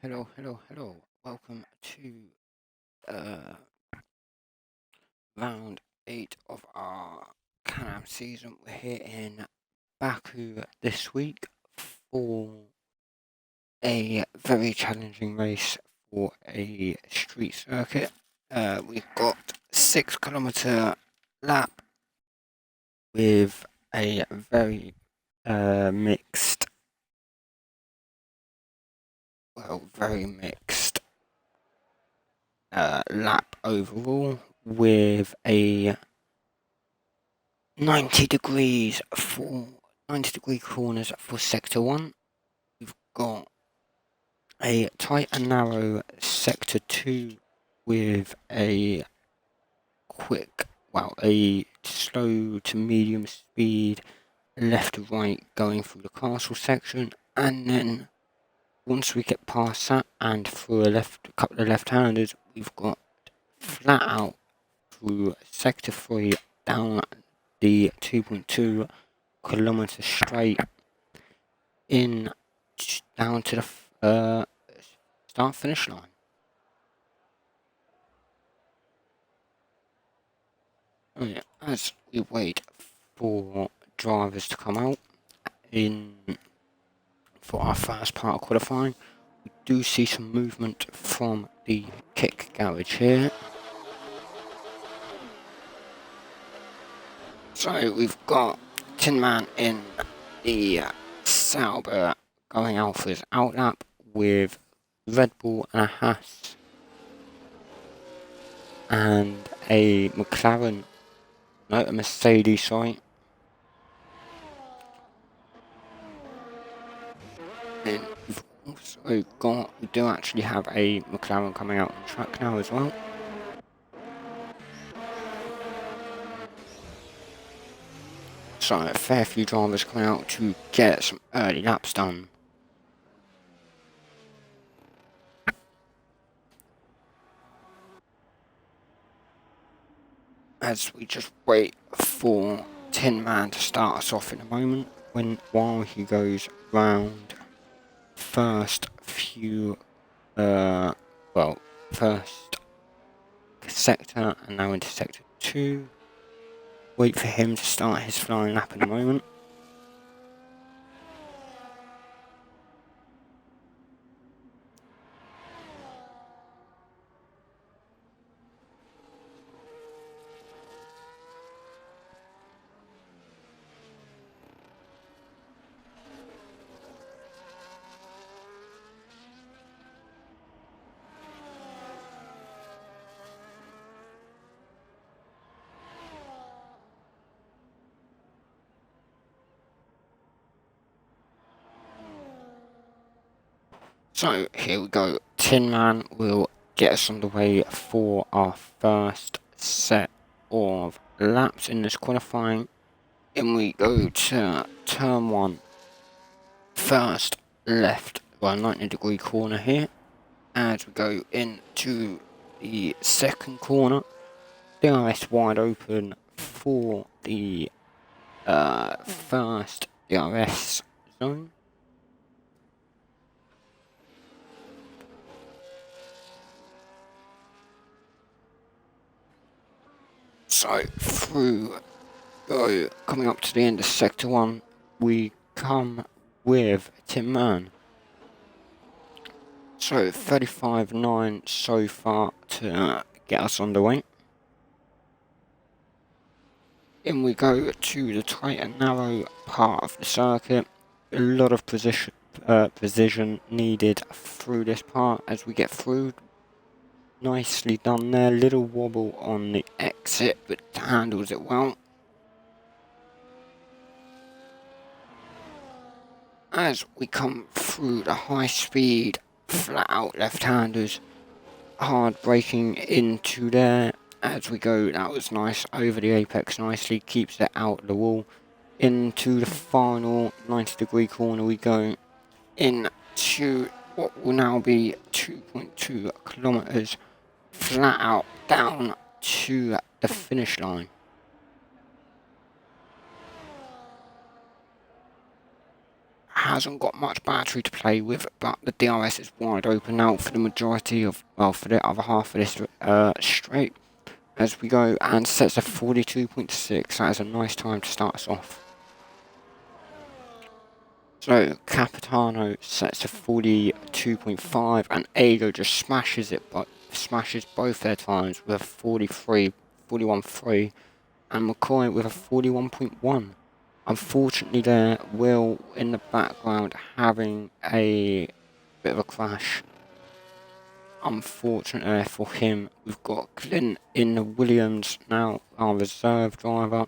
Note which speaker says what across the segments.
Speaker 1: Hello. Welcome to uh, round 8 of our CanAm season. We're here in Baku this week for a very challenging race for a street circuit. We've got 6 kilometer lap with a very mixed, very mixed lap overall with a 90 degree corners for sector 1. We've got a tight and narrow sector 2 with a a slow to medium speed left to right going through the castle section, and then once we get past that and through a couple of left-handers, we've got flat out through sector 3 down the 2.2 kilometer straight in down to the start finish line. As we wait for drivers to come out in for our first part of qualifying, we do see some movement from the kick garage here. So we've got Tin Man in the Sauber going out for his outlap with Red Bull and a Haas and a Mercedes, sorry. And we've also we do actually have a McLaren coming out on track now as well. So a fair few drivers coming out to get some early laps done. As we just wait for Tin Man to start us off in a moment, while he goes round first sector and now into sector 2. Wait for him to start his flying lap in a moment. So here we go. Tin Man will get us on the way for our first set of laps in this qualifying. And we go to turn 1, first left, 90 degree corner here. As we go into the second corner, DRS wide open for the first DRS zone. So coming up to the end of sector 1, we come with Tin Man. So 35.9 so far to get us on the way. In we go to the tight and narrow part of the circuit. A lot of precision needed through this part as we get through. Nicely done there, little wobble on the exit, but handles it well. As we come through the high speed, flat out left-handers, hard braking into there as we go. That was nice, over the apex nicely, keeps it out of the wall. Into the final 90 degree corner we go, into what will now be 2.2 kilometers flat out down to the finish line. hasn't got much battery to play with, but the DRS is wide open now for the majority of, well, for the other half of this straight. As we go and sets a 42.6, that is a nice time to start us off. So Capitano sets a 42.5 and Ego just smashes it, but smashes both their times with a 41.3 and McCoy with a 41.1. Unfortunately there, Will in the background having a bit of a crash. Unfortunately for him, we've got Clint in the Williams now, our reserve driver,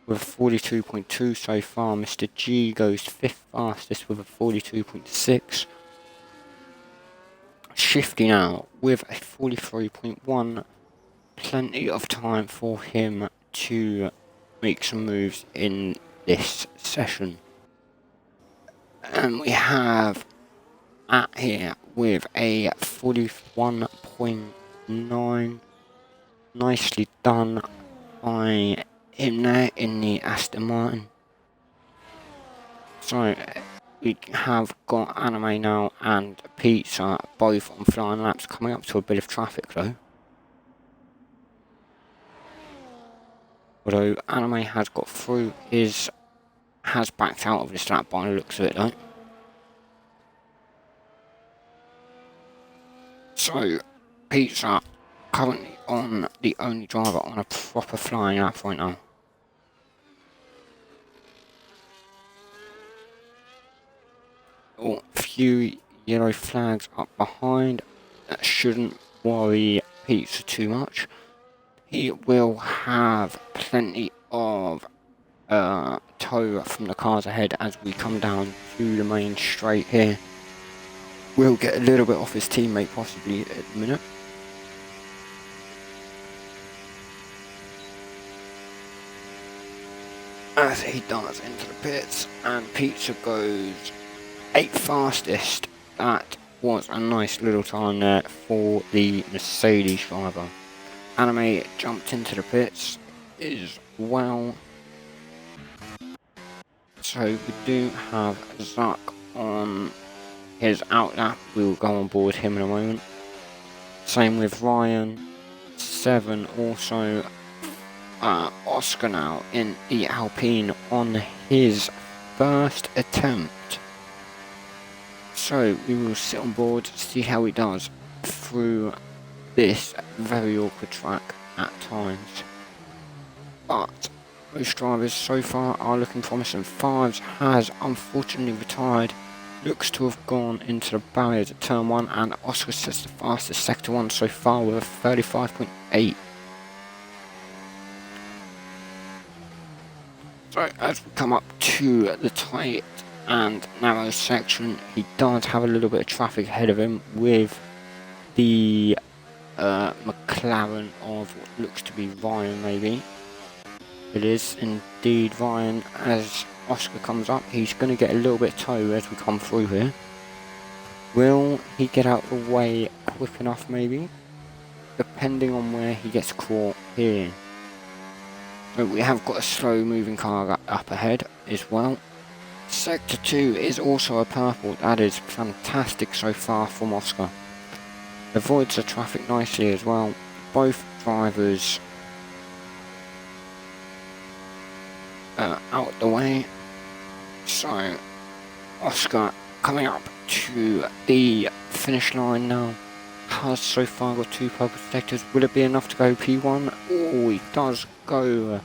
Speaker 1: with a 42.2 so far. Mr. G goes 5th fastest with a 42.6. Shifty now with a 43.1. Plenty of time for him to make some moves in this session. And we have at here with a 41.9. Nicely done by him there in the Aston Martin. So we have got Anime now and Pizza both on flying laps, coming up to a bit of traffic though. Although Anime has got through, has backed out of this lap by the looks of it though. So Pizza currently on the only driver on a proper flying lap right now. A few yellow flags up behind. That shouldn't worry Pizza too much. He will have plenty of tow from the cars ahead as we come down to the main straight here. We'll get a little bit off his teammate possibly at the minute. As he does into the pits, and Pizza goes 8th fastest. That was a nice little time there for the Mercedes driver. Anime jumped into the pits as well. So we do have Zuck on his out lap. We'll go on board him in a moment. Same with Ryan. 7 also. Oscar now in the Alpine on his first attempt. So we will sit on board, see how he does through this very awkward track at times. But most drivers so far are looking promising. Fives has unfortunately retired. Looks to have gone into the barriers at turn 1, and Oscar sets the fastest sector 1 so far with a 35.8. So as we come up to the tight and narrow section, he does have a little bit of traffic ahead of him with the McLaren of what looks to be Ryan maybe. It is indeed Ryan. As Oscar comes up, he's going to get a little bit of tow as we come through here. Will he get out of the way quick enough maybe? Depending on where he gets caught here. So we have got a slow moving car up ahead as well. Sector 2 is also a purple. That is fantastic so far from Oscar. Avoids the traffic nicely as well. Both drivers out the way. So Oscar coming up to the finish line now. Has so far got 2 purple sectors. Will it be enough to go P1? Oh, he does go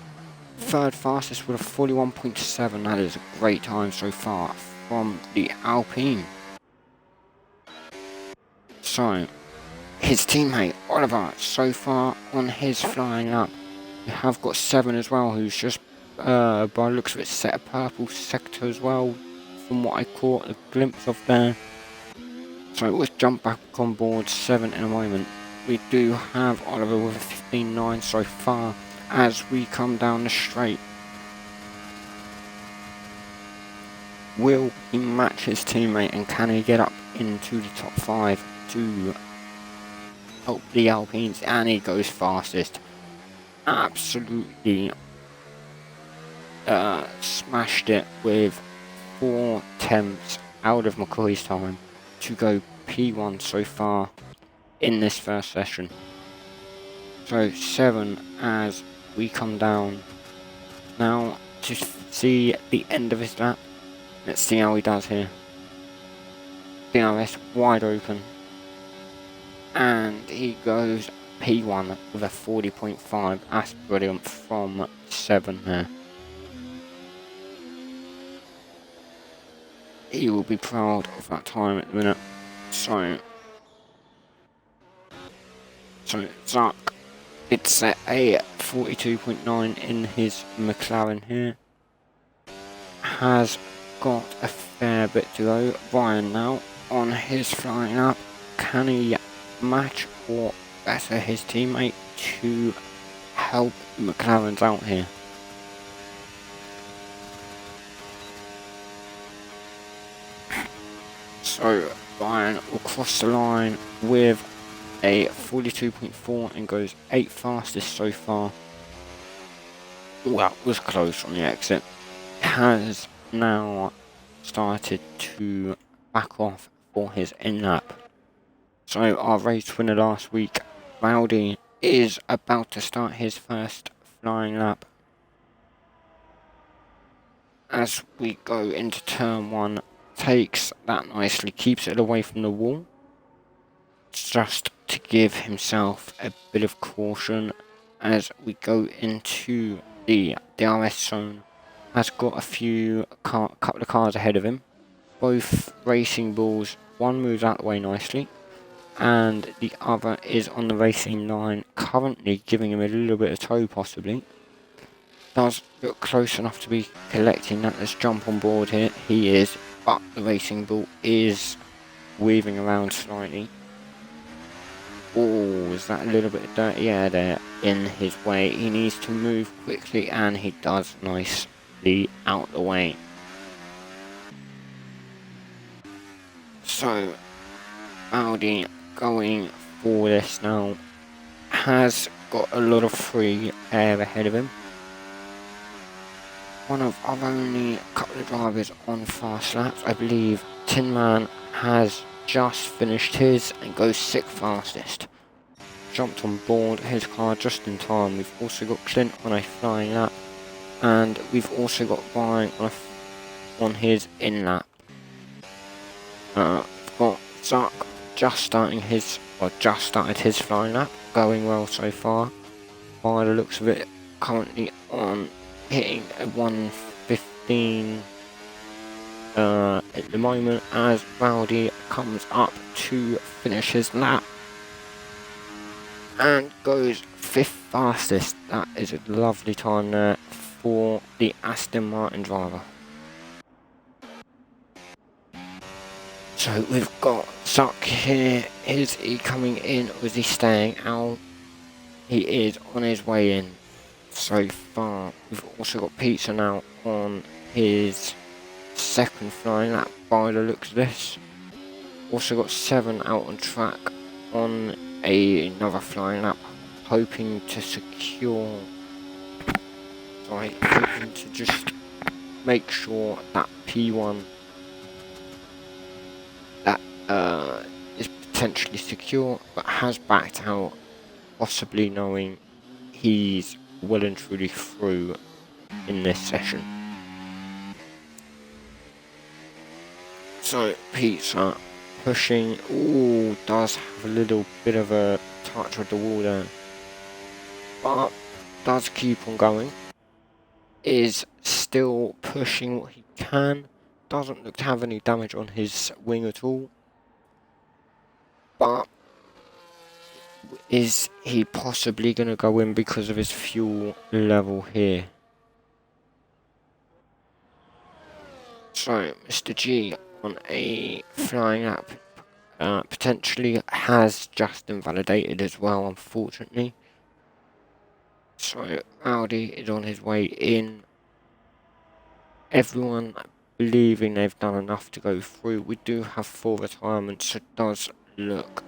Speaker 1: 3rd fastest with a 41.7. That is a great time so far from the Alpine. So his teammate Oliver so far on his flying up. We have got 7 as well, who's just by the looks of it set a purple sector as well, from what I caught a glimpse of there. So let's jump back on board 7 in a moment. We do have Oliver with a 15.9 so far as we come down the straight. Will he match his teammate, and can he get up into the top 5 to help the Alpines? And he goes fastest. Absolutely smashed it with 4 attempts out of McCoy's time to go P1 so far in this first session. So 7 as we come down. Now to see the end of his lap. Let's see how he does here. DRS wide open. And he goes P1 with a 40.5. That's brilliant from 7 there. He will be proud of that time at the minute. So Zuck did set a 42.9 in his McLaren here. Has got a fair bit to go. Ryan now on his flying up. Can he match or better his teammate to help McLaren's out here? So Ryan will cross the line with a 42.4 and goes 8th fastest so far. Well, was close on the exit. Has now started to back off for his in-lap. So our race winner last week, Rowdy, is about to start his first flying lap. As we go into turn 1, takes that nicely, keeps it away from the wall, just to give himself a bit of caution as we go into the DRS zone. Has got a couple of cars ahead of him, both racing bulls. One moves out the way nicely and the other is on the racing line, currently giving him a little bit of tow possibly. Does look close enough to be collecting that. Let's jump on board here. He is, but the racing bull is weaving around slightly. Oh, is that a little bit of dirty air there in his way? He needs to move quickly and he does nicely out the way. So Audi going for this now. Has got a lot of free air ahead of him. One of our only couple of drivers on fast laps. I believe Tin Man has just finished his and goes 6th fastest. Jumped on board his car just in time. We've also got Clint on a flying lap, and we've also got Ryan on his in lap. We've got Zuck just started his flying lap, going well so far. By the looks of it, currently on hitting a 1:15 at the moment as Rowdy comes up to finish his lap and goes 5th fastest. That is a lovely time there for the Aston Martin driver. So we've got Zuck here. Is he coming in or is he staying out? He is on his way in so far. We've also got Pizza now on his 2nd flying lap by the looks of this. Also got 7 out on track on another flying lap, hoping to just make sure that P1 that is potentially secure, but has backed out, possibly knowing he's well and truly through in this session. So Pizza pushing, does have a little bit of a touch with the wall there, but does keep on going, is still pushing what he can, doesn't look to have any damage on his wing at all, but is he possibly going to go in because of his fuel level here? So Mr. G on a flying lap potentially has just invalidated as well, unfortunately. So Audi is on his way in. Everyone believing they've done enough to go through. We do have 4 retirements, so it does look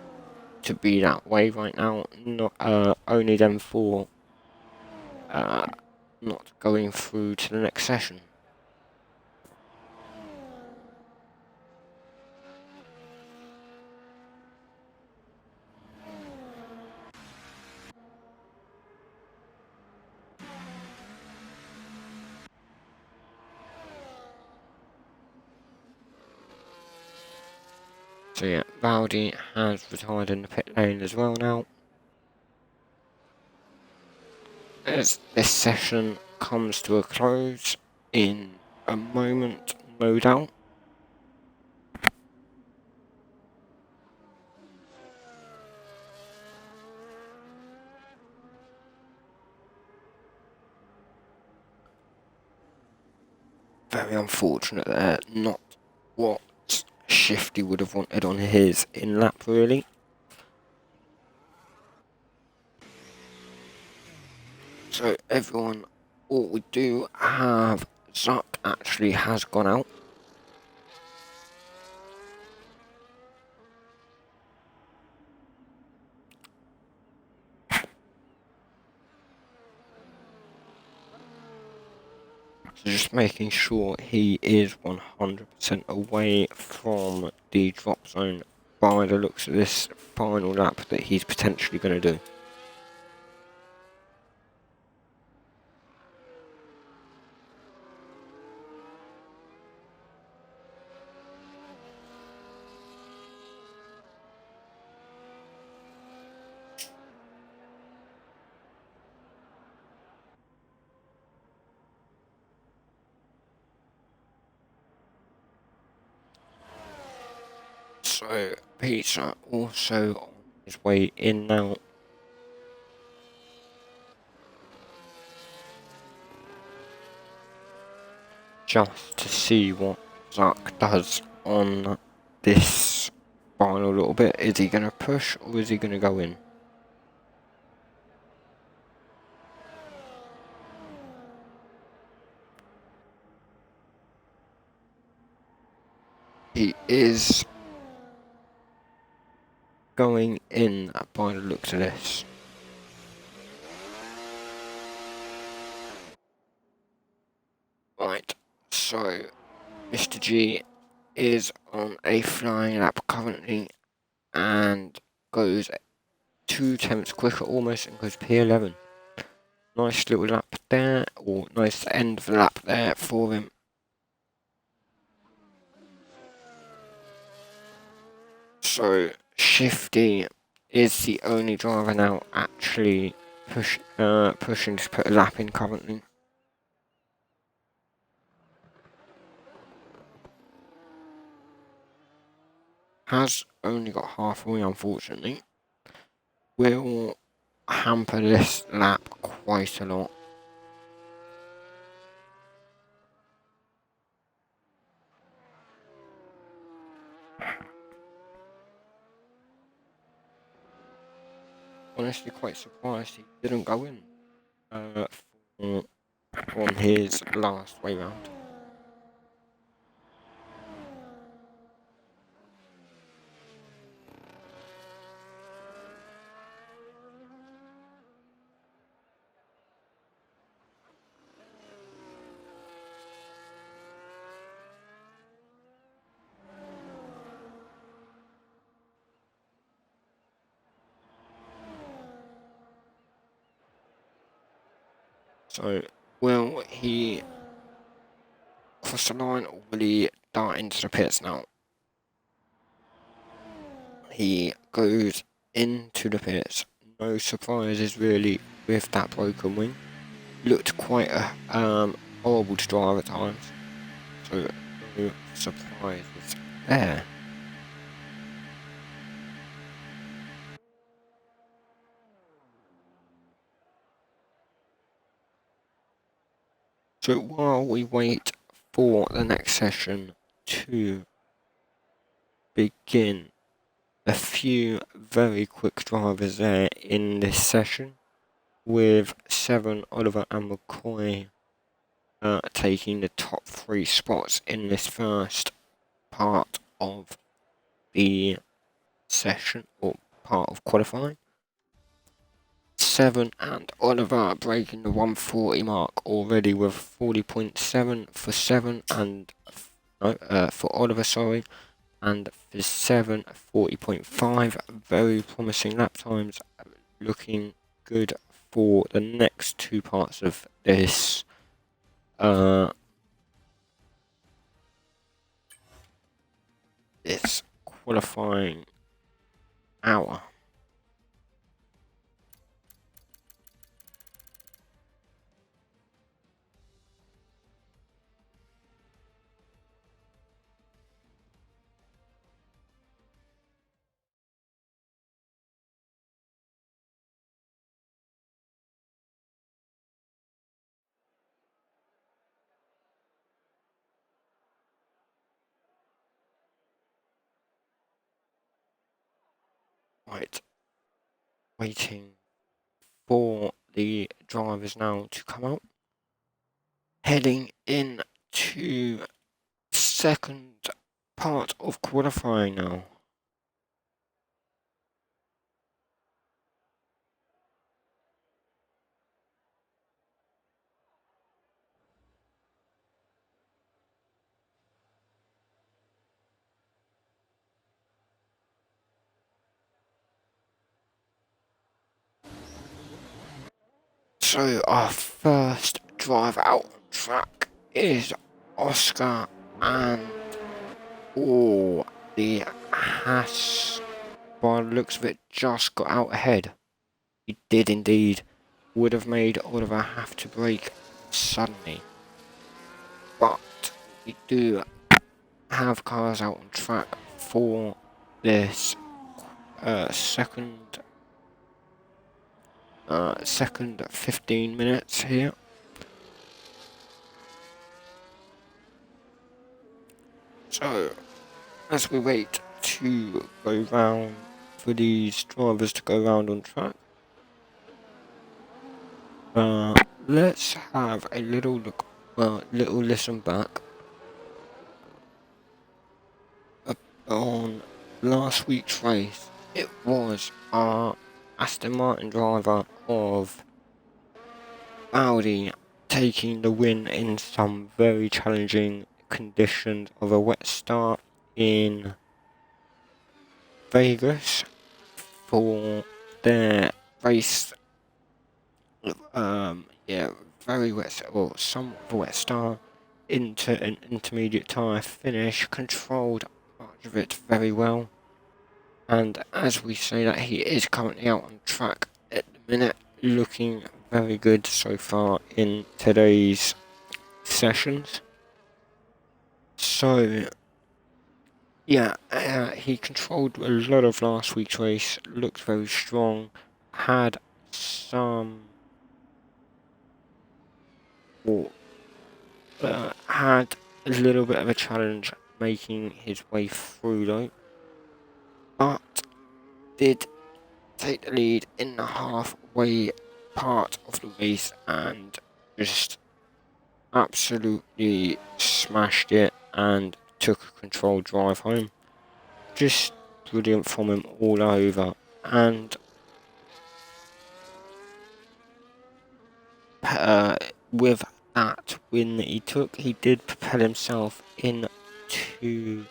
Speaker 1: to be that way right now. Not only them 4 not going through to the next session. So yeah, Valdi has retired in the pit lane as well now. As this session comes to a close in a moment, no doubt. Very unfortunate there, not what Shifty would have wanted on his in-lap really. So everyone, all we do have, Zuck actually has gone out. So just making sure he is 100% away from the drop zone by the looks of this final lap that he's potentially going to do. So Pizza also on his way in now. Just to see what Zuck does on this final little bit. Is he going to push or is he going to go in? He is going in by the looks of this. Right, so Mr. G is on a flying lap currently and goes 2 tenths quicker almost and goes P11. Nice little lap there, or nice end of the lap there for him. So Shifty is the only driver now actually pushing to put a lap in currently. Has only got halfway, unfortunately. Will hamper this lap quite a lot. Honestly, quite surprised he didn't go in on his last way round. So, will he cross the line or will he dart into the pits now? He goes into the pits. No surprises really with that broken wing. Looked quite horrible to drive at times. So, no surprises there. So while we wait for the next session to begin, a few very quick drivers there in this session, with Seven, Oliver and McCoy taking the top 3 spots in this first part of the session, or part of qualifying. Seven and Oliver breaking the 140 mark already with 40.7 for Seven and for Oliver, sorry, and for Seven 40.5. Very promising lap times, looking good for the next 2 parts of this this qualifying hour. Right, waiting for the drivers now to come out. Heading in to second part of qualifying now. So our first driver out on track is Oscar, and the Haas, by the looks of it, just got out ahead. He did indeed. Would have made Oliver have to brake suddenly. But we do have cars out on track for this second 15 minutes here. So, as we wait to go round for these drivers to go round on track, let's have a little look, little listen back on last week's race. It was our Aston Martin driver of Audi taking the win in some very challenging conditions of a wet start in Vegas for their race. Yeah, very wet, well, somewhat of a wet start into an intermediate tyre finish, controlled much of it very well. And as we say that, he is currently out on track at the minute, looking very good so far in today's sessions. So, yeah, he controlled a lot of last week's race, looked very strong, had some... had a little bit of a challenge making his way through though, but did take the lead in the halfway part of the race and just absolutely smashed it and took a controlled drive home. Just brilliant from him all over. And with that win that he took, he did propel himself into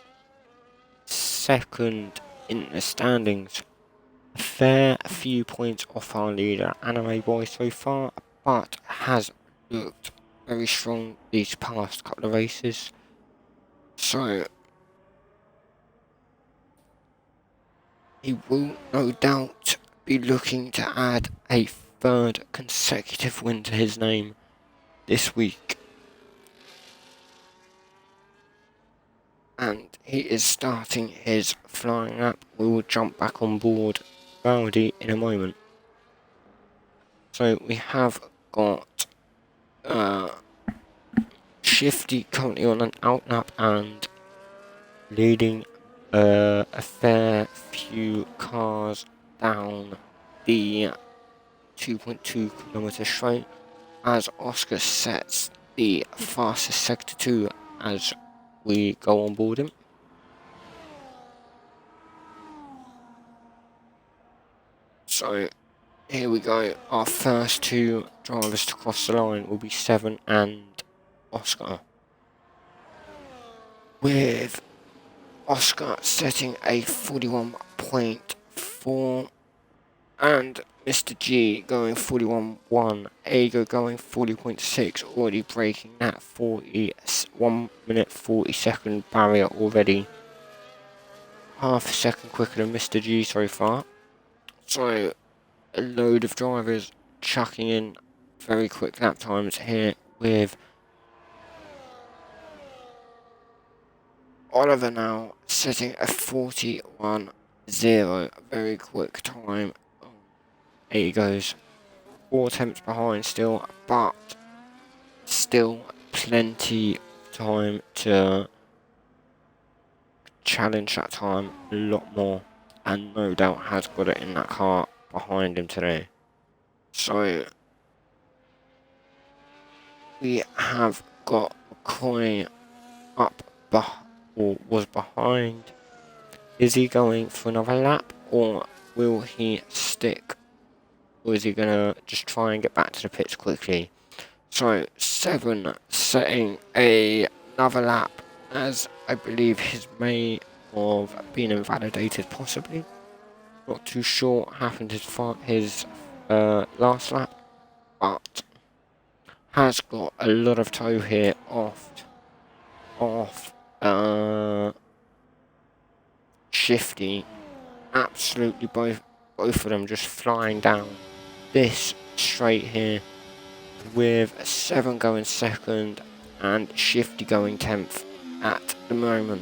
Speaker 1: second in the standings. A fair few points off our leader, Anime Boy, so far, but has looked very strong these past couple of races. So he will no doubt be looking to add a third consecutive win to his name this week. And he is starting his flying lap. We will jump back on board Rowdy in a moment. So we have got Shifty currently on an out lap and leading a fair few cars down the 2.2 kilometer straight as Oscar sets the fastest sector 2 as we go on board him. So here we go, our first two drivers to cross the line will be Seven and Oscar, with Oscar setting a 41.4 and Mr. G going 41.1, Ago going 40.6, already breaking that 1 minute 40 second barrier already. half a second quicker than Mr. G so far. So a load of drivers chucking in very quick lap times here, with Oliver now sitting a 41.0, very quick time. There he goes, 4 attempts behind still, but still plenty of time to challenge that time a lot more, and no doubt has got it in that car behind him today. So we have got McCoy up or was behind. Is he going for another lap, or will he stick, or is he gonna just try and get back to the pits quickly? So 7 setting another lap, as I believe his may have been invalidated, possibly. Not too sure what happened his last lap, but has got a lot of tow here off Shifty. Absolutely both of them just flying down this straight here, with 7 going second and Shifty going 10th at the moment.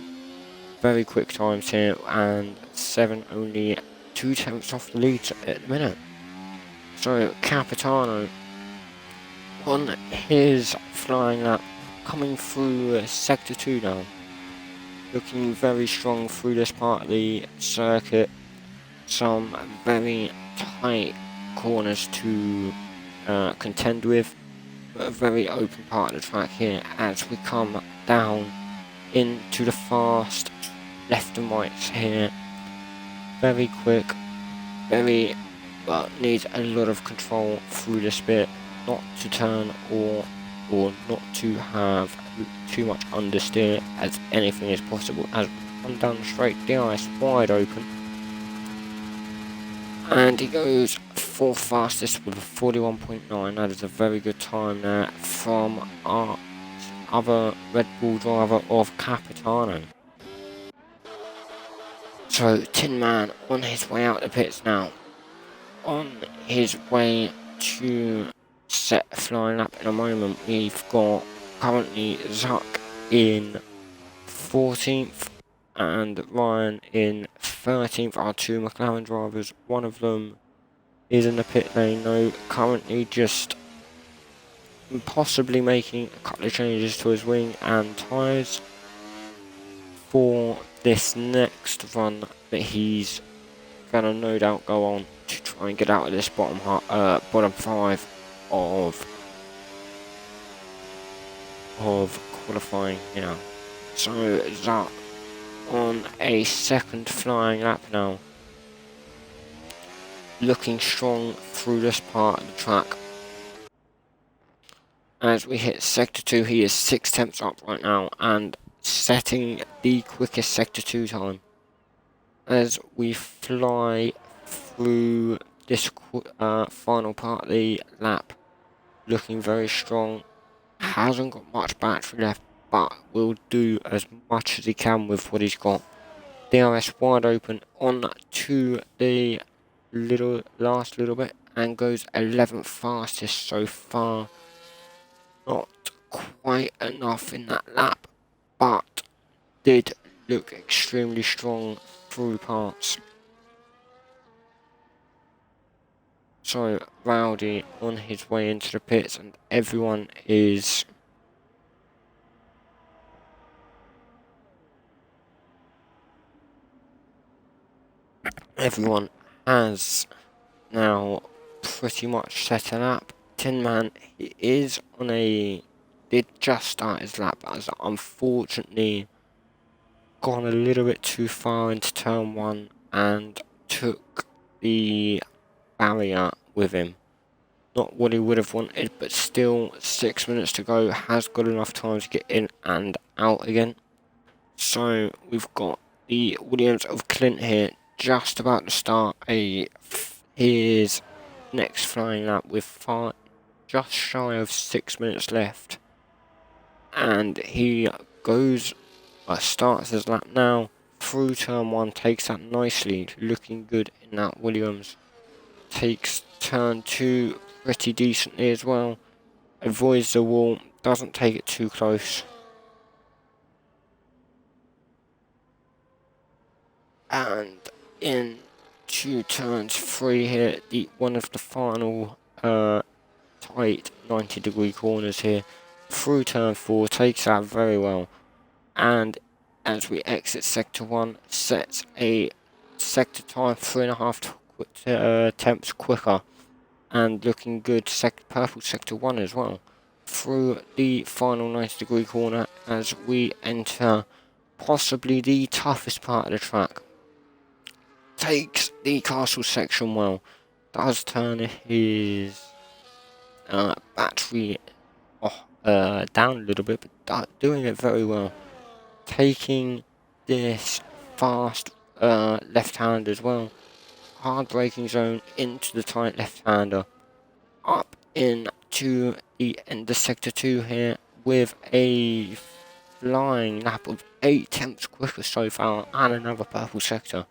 Speaker 1: Very quick times here, and 7 only 2 tenths off the lead at the minute. So Capitano on his flying lap, coming through sector 2 now, looking very strong through this part of the circuit. Some very tight corners to contend with, but a very open part of the track here as we come down into the fast left and rights here. Very quick, needs a lot of control through this bit, not to turn or not to have too much understeer, as anything is possible as we come down straight, the ice wide open. And he goes 4th fastest with a 41.9. That is a very good time there from our other Red Bull driver of Capitano. So Tin Man on his way out the pits now, on his way to set a flying lap in a moment. We've got currently Zuck in 14th and Ryan in 13th, our 2 McLaren drivers. One of them is in the pit lane though, currently just possibly making a couple of changes to his wing and tyres for this next run that he's gonna no doubt go on to try and get out of this bottom 5 of qualifying here. So Zuck on a second flying lap now, looking strong through this part of the track. As we hit sector 2, he is 6 tenths up right now and setting the quickest sector 2 time. As we fly through this final part of the lap, looking very strong. Hasn't got much battery left, but will do as much as he can with what he's got. DRS wide open on to the last little bit, and goes 11th fastest so far. Not quite enough in that lap, but did look extremely strong through parts. So Rowdy on his way into the pits, and everyone has now pretty much set a lap. Tin Man, he is on did just start his lap, as unfortunately gone a little bit too far into turn 1 and took the barrier with him. Not what he would have wanted, but still 6 minutes to go, has got enough time to get in and out again. So we've got the Williams of Clint here, just about to start his next flying lap with just shy of 6 minutes left, and he starts his lap now, through turn 1, takes that nicely, looking good in that Williams. Takes turn 2 pretty decently as well. Avoids the wall, doesn't take it too close. And in turns 3 here, one of the final tight 90-degree corners here. Through turn 4, takes that very well. And as we exit sector 1, sets a sector time 3.5 attempts quicker. And looking good, purple sector 1 as well. Through the final 90-degree corner as we enter possibly the toughest part of the track. Takes the castle section well. Does turn his battery down a little bit, but doing it very well. Taking this fast left-hand as well. Hard braking zone into the tight left-hander. Up into the end of sector 2 here with a flying lap of 8 tenths quicker so far and another purple sector.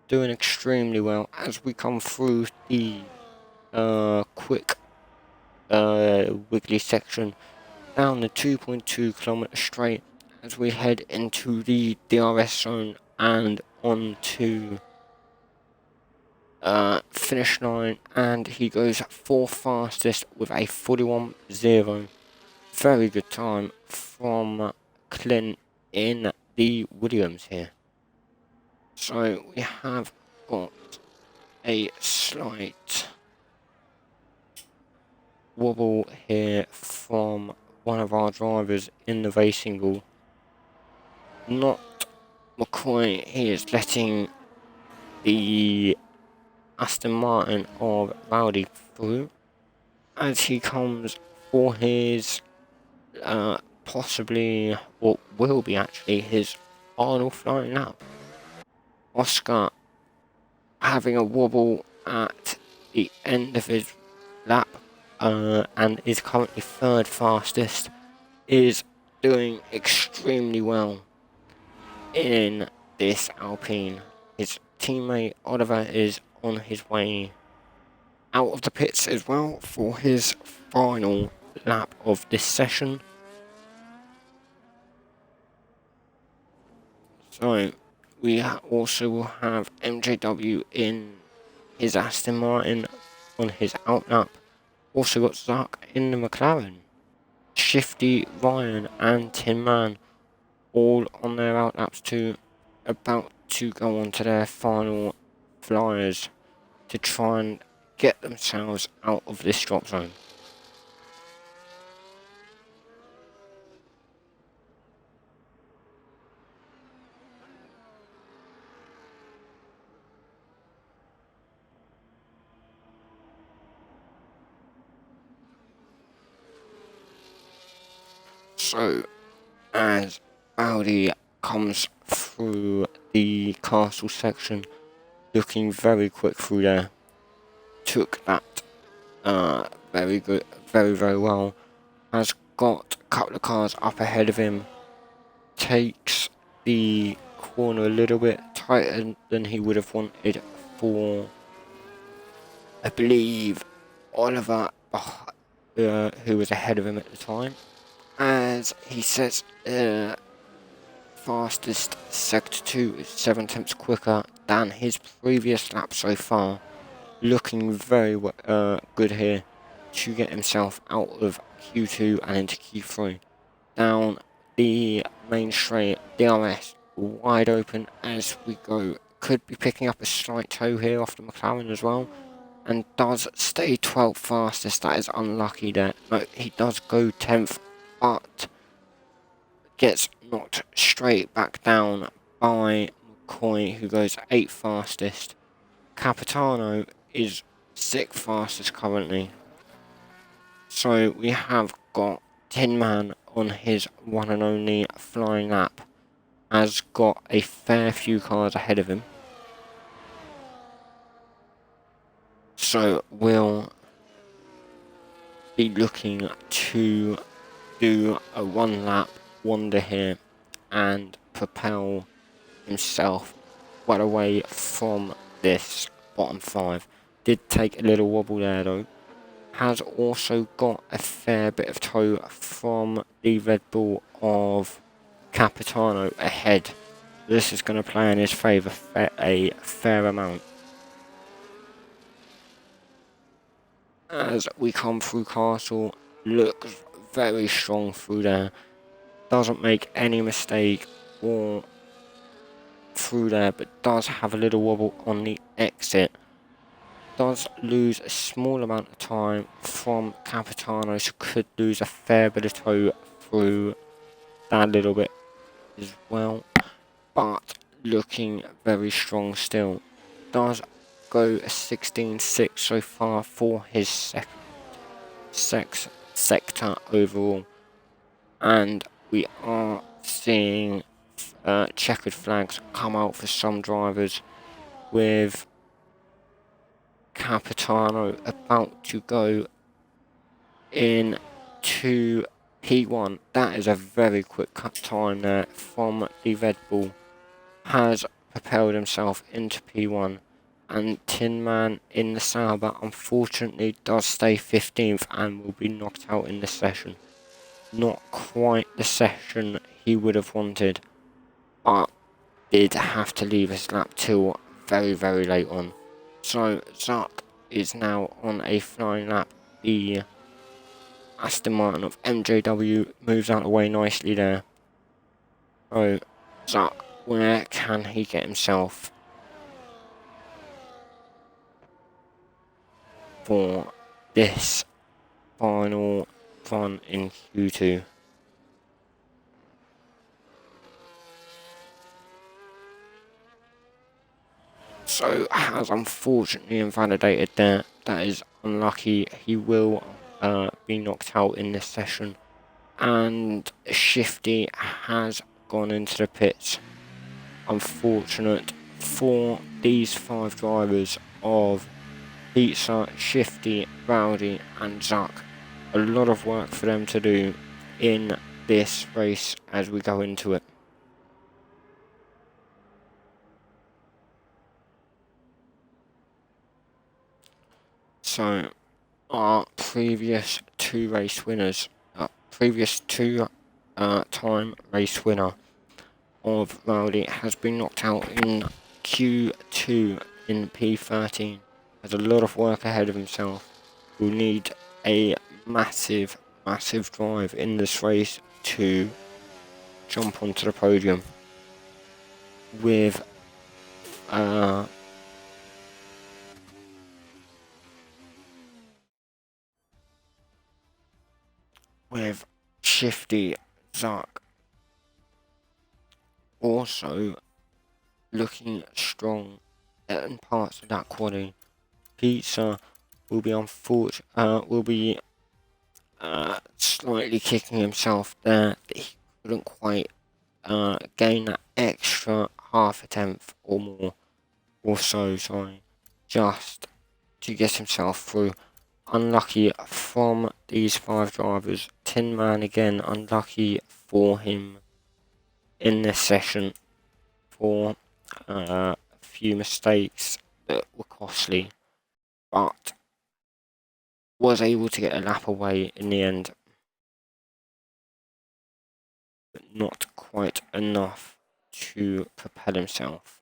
Speaker 1: Doing extremely well as we come through the quick wiggly section down the 2.2 kilometer straight as we head into the DRS zone and onto finish line, and he goes 4th fastest with a 41.0. Very good time from Clint in the Williams here. So we have got a slight wobble here from one of our drivers in the racing ball. Not McCoy, he is letting the Aston Martin of Rowdy through as he comes for his possibly, what will be actually, his final flying lap. Oscar having a wobble at the end of his lap and is currently 3rd fastest, is doing extremely well in this Alpine. His teammate Oliver is on his way out of the pits as well for his final lap of this session. So we also will have MJW in his Aston Martin on his out lap. Also got Zark in the McLaren. Shifty, Ryan and Tin Man all on their out laps too, about to go on to their final flyers to try and get themselves out of this drop zone. So, as Audi comes through the castle section, looking very quick through there, took that very good, very well, has got a couple of cars up ahead of him, takes the corner a little bit tighter than he would have wanted for, I believe, Oliver, who was ahead of him at the time, as he sets fastest sector 2 is 7 tenths quicker than his previous lap so far. Looking very good here to get himself out of Q2 and into Q3. Down the main straight, DRS wide open as we go. Could be picking up a slight toe here off the McLaren as well. And does stay 12th fastest. That is unlucky there. No, he does go 10th, but gets knocked straight back down by McCoy, who goes 8th fastest. Capitano is 6th fastest currently. So we have got Tin Man on his one and only flying lap, has got a fair few cars ahead of him. So we'll be looking to do a 1 lap wonder here and propel himself well away from this bottom 5. Did take a little wobble there though. Has also got a fair bit of tow from the Red Bull of Capitano ahead. This is going to play in his favour a fair amount. As we come through Castle, looks very strong through there. Doesn't make any mistake or through there, but does have a little wobble on the exit. Does lose a small amount of time from Capitano, so could lose a fair bit of tow through that little bit as well, but looking very strong still. Does go a 16.6 so far for his sector overall, and we are seeing checkered flags come out for some drivers, with Capitano about to go into P1. That is a very quick cut time there from the Red Bull. Has propelled himself into P1, and Tin Man in the Sauber unfortunately does stay 15th and will be knocked out in this session. Not quite the session he would have wanted, but did have to leave his lap till very, very late on. So Zuck is now on a flying lap. The Aston Martin of MJW moves out of the way nicely there. So Zuck, where can he get himself for this final run in Q2? So has unfortunately invalidated there. That is unlucky. He will be knocked out in this session. And Shifty has gone into the pits. Unfortunate for these 5 drivers of Pizza, Shifty, Rowdy and Zuck. A lot of work for them to do in this race as we go into it. So our previous 2 race winners, previous 2 time race winner of Rowdy has been knocked out in Q2 in P13. Has a lot of work ahead of himself. Will need a massive drive in this race to jump onto the podium with Shifty, Zuck also looking strong in parts of that quadding. Pizza will be slightly kicking himself there. He couldn't quite gain that extra half a tenth or more, or so, sorry, just to get himself through. Unlucky from these 5 drivers. Tin Man again, unlucky for him in this session for a few mistakes that were costly, but was able to get a lap away in the end, but not quite enough to propel himself.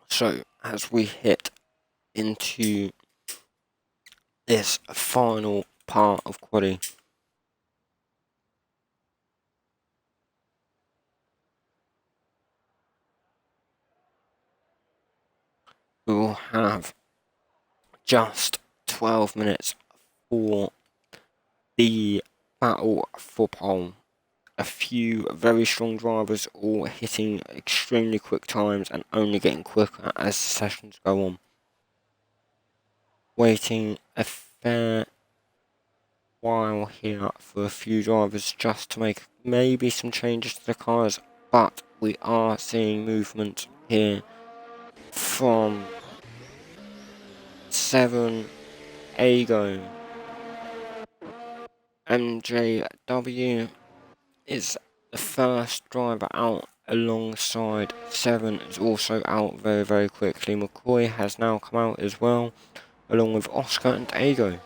Speaker 1: So as we hit into this final part of quadding, we will have just 12 minutes for the battle for pole. A few very strong drivers all hitting extremely quick times and only getting quicker as the sessions go on. Waiting a fair while here for a few drivers just to make maybe some changes to the cars, but we are seeing movement here from 7 Ago MJW is the first driver out alongside 7 is also out very quickly. McCoy has now come out as well, along with Oscar and Ago.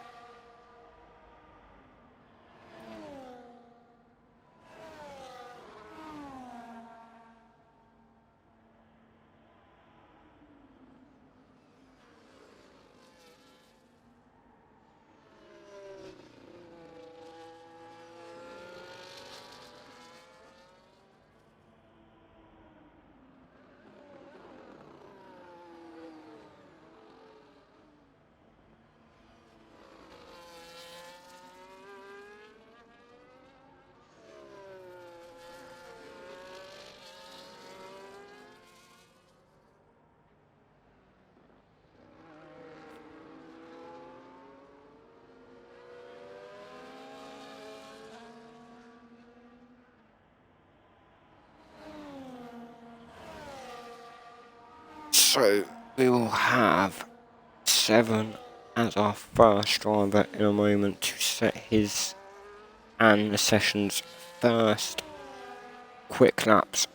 Speaker 1: So we will have 7 as our first driver in a moment to set his and the session's first quick laps.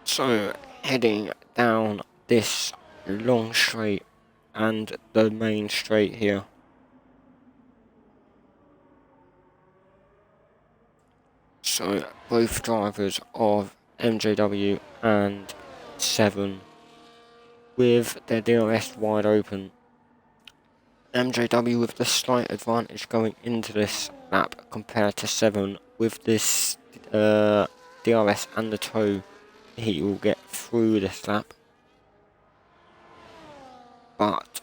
Speaker 1: So heading down this long straight and the main straight here. So both drivers of MJW and 7 with their DRS wide open. MJW with the slight advantage going into this lap compared to 7 with this DRS and the tow he will get through this lap. But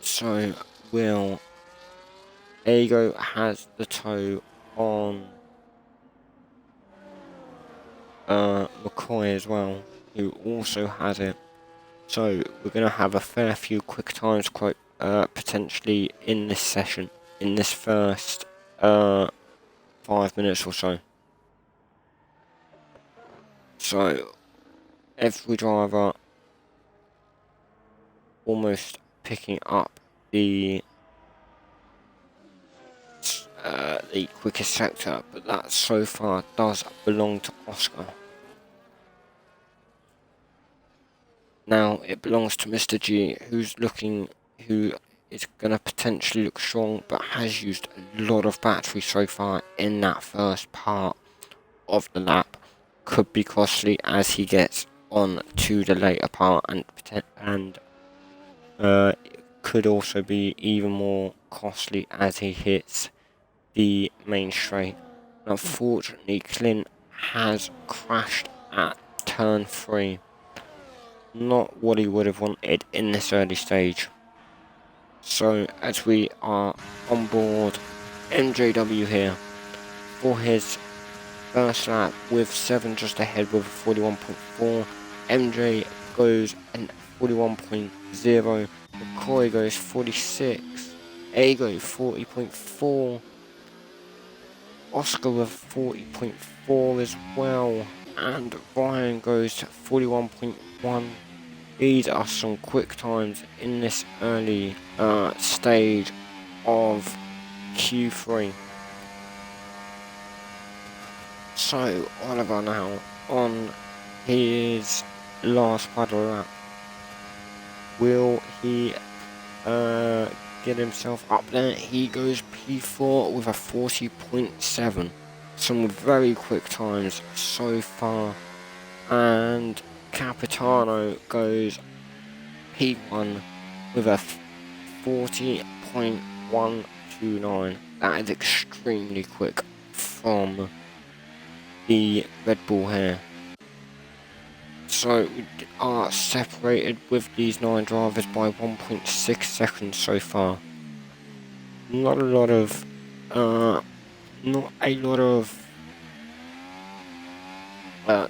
Speaker 1: so will Ago has the tow on McCoy as well, who also has it. So we're going to have a fair few quick times quite potentially in this session, in this first 5 minutes or so. So every driver almost picking up the quickest sector, but that so far does belong to Oscar. Now it belongs to Mr. G, who is going to potentially look strong, but has used a lot of battery so far in that first part of the lap. Could be costly as he gets on to the later part, and could also be even more costly as he hits the main straight. Unfortunately, Clint has crashed at turn 3. Not what he would have wanted in this early stage. So as we are on board MJW here for his first lap with 7 just ahead with a 41.4. MJ goes in 41.0. McCoy goes 46. Ago 40.4. Oscar with 40.4 as well. And Ryan goes to 41.1. These are some quick times in this early stage of Q3. So Oliver now on his last paddle lap. Will he get himself up there? He goes P4 with a 40.7. Some very quick times so far. And Capitano goes P1 with a 40.129. That is extremely quick from the Red Bull here. So we are separated with these 9 drivers by 1.6 seconds so far. Not a lot of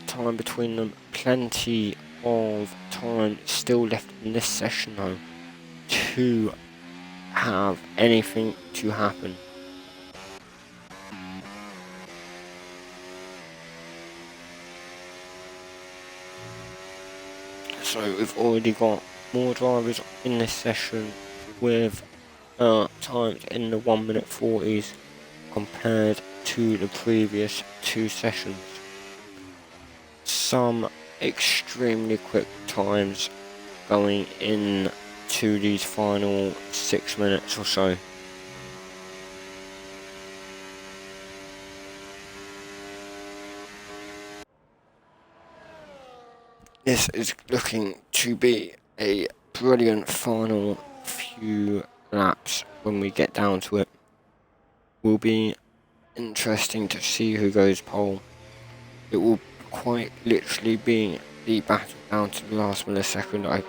Speaker 1: time between them. Plenty of time still left in this session though to have anything to happen. So we've already got more drivers in this session with times in the 1 minute 40s compared to the previous 2 sessions. Some extremely quick times going into these final 6 minutes or so. This is looking to be a brilliant final few laps when we get down to it. Will be interesting to see who goes pole. It will quite literally be the battle down to the last millisecond,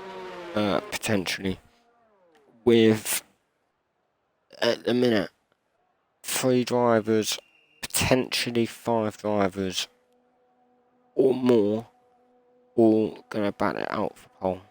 Speaker 1: potentially. With, at the minute, 3 drivers, potentially 5 drivers, or more, all gonna bat it out for pole.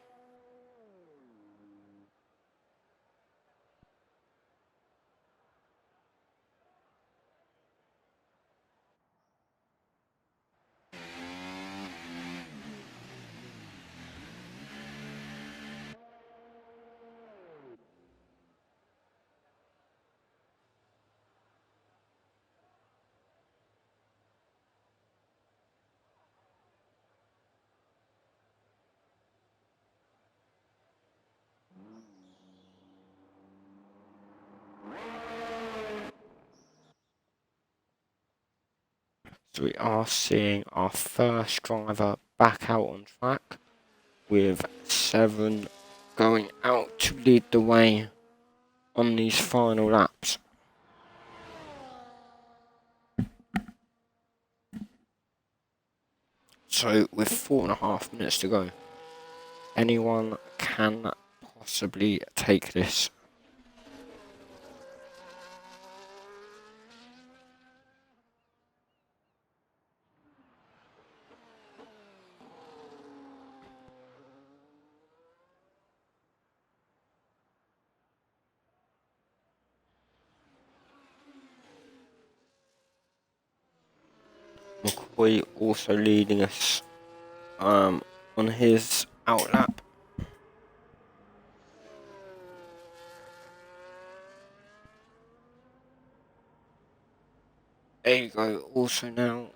Speaker 1: So we are seeing our first driver back out on track, with 7 going out to lead the way on these final laps. So with 4.5 minutes to go, anyone can possibly take this. McCoy also leading us on his out lap. There you go, also now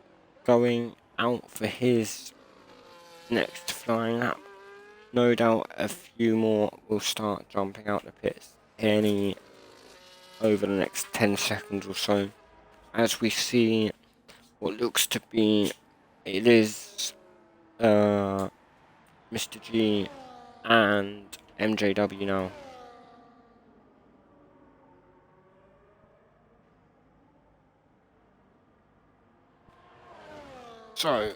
Speaker 1: going out for his next flying lap. No doubt a few more will start jumping out the pits over the next 10 seconds or so, as we see what looks to be, it is Mr. G and MJW now. So,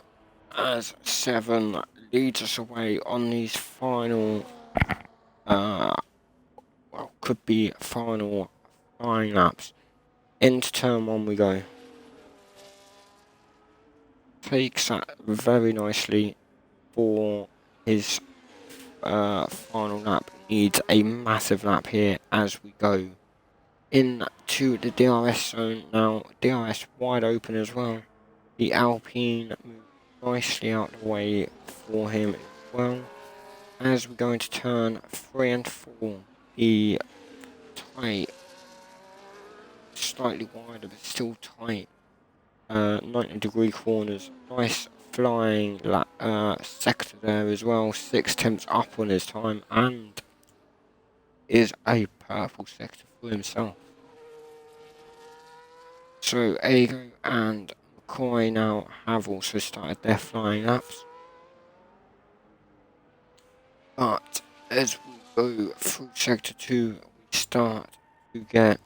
Speaker 1: as 7 leads us away on these final, could be final flying laps, into turn 1 we go. Takes that very nicely for his final lap. Needs a massive lap here as we go into the DRS zone now. DRS wide open as well. The Alpine moves nicely out of the way for him as well. As we go into turn 3 and 4, the tight, slightly wider but still tight, 90-degree corners. Nice flying sector there as well. 6 tenths up on his time, and is a purple sector for himself. So Ago and McCoy now have also started their flying laps. But as we go through sector 2, we start to get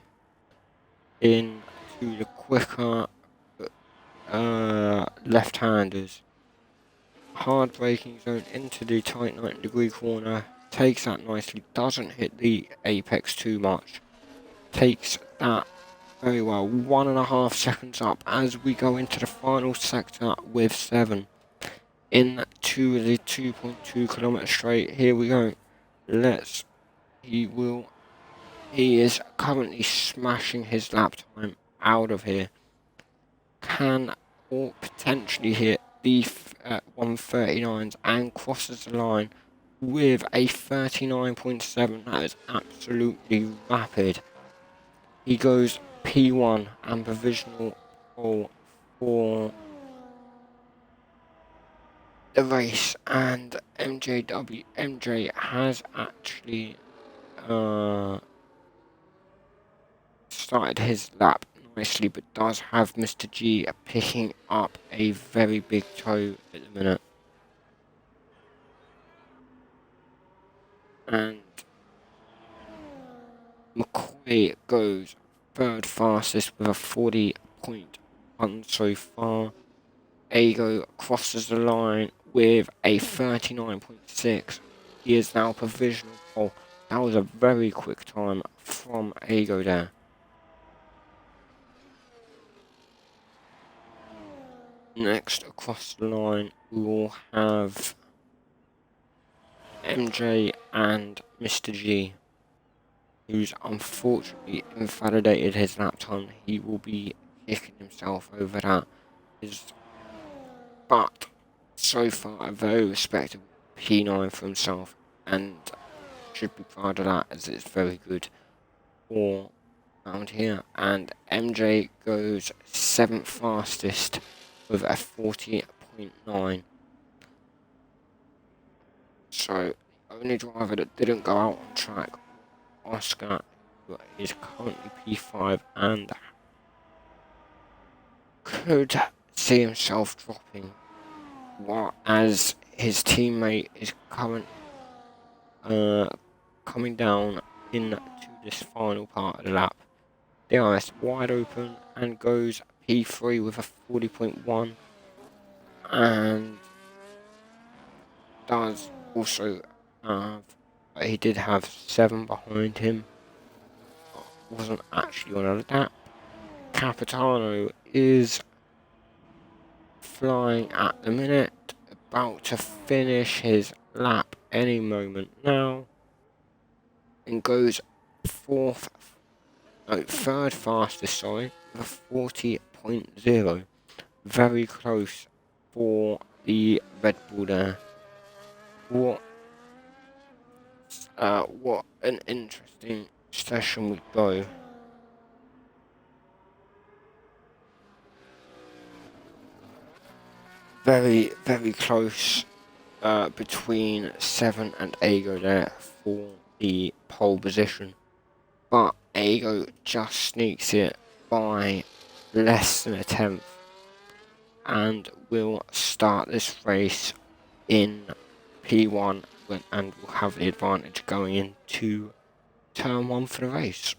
Speaker 1: into the quicker left-handers. Hard braking zone into the tight 90-degree corner. Takes that nicely. Doesn't hit the apex too much. Takes that very well. 1.5 seconds up as we go into the final sector with 7. Into the 2.2 kilometer straight. Here we go. He is currently smashing his lap time out of here. Can or potentially hit the 139s and crosses the line with a 39.7. That is absolutely rapid. He goes P1 and provisional pole for the race, and MJ has actually started his lap nicely, but does have Mr. G picking up a very big toe at the minute. And McCoy goes third fastest with a 40.1 so far. Ago crosses the line with a 39.6. He is now provisional pole. That was a very quick time from Ago there. Next across the line we will have MJ and Mr. G, who's unfortunately invalidated his lap time. He will be kicking himself over that. But so far a very respectable P9 for himself, and should be proud of that, as it's very good for around here. And MJ goes 7th fastest with a 40.9. So the only driver that didn't go out on track, Oscar, who is currently P5 and could see himself dropping, as his teammate is coming down into this final part of the lap. DRS wide open and goes P3 with a 40.1, and does also have, he did have 7 behind him, wasn't actually on a lap. Capitano is flying at the minute, about to finish his lap any moment now, and goes third fastest, sorry, with a 40.0. Very close for the Red Bull there. What an interesting session we go. Very, very close between 7 and Ago there for the pole position. But Ago just sneaks it by less than a tenth and will start this race in P1 and will have the advantage going into turn 1 for the race.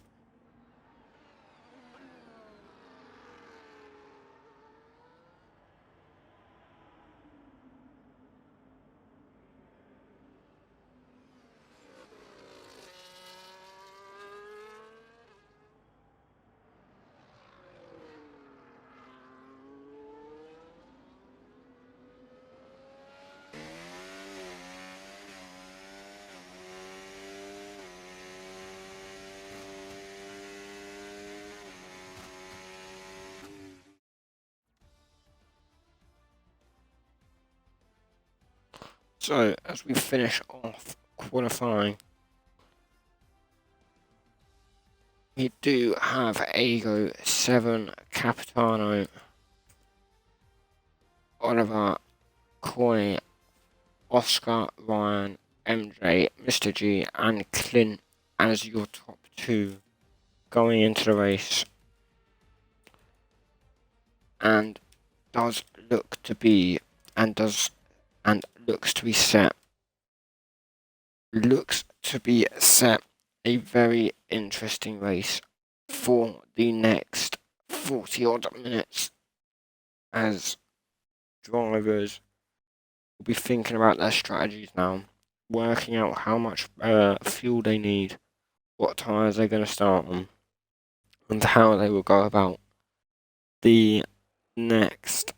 Speaker 1: So, as we finish off qualifying, we do have Ago, 7, Capitano, Oliver, Coy, Oscar, Ryan, MJ, Mr. G, and Clint as your top 2 going into the race. And does look to be, and looks to be set. Looks to be set a very interesting race for the next 40 odd minutes, as drivers will be thinking about their strategies now, working out how much fuel they need, what tyres they're going to start on, and how they will go about the next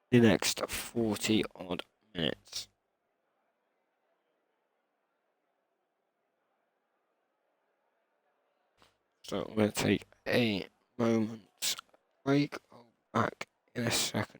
Speaker 1: the next 40 odd minutes. So I'm going to take a moment's break. I'll be back in a second.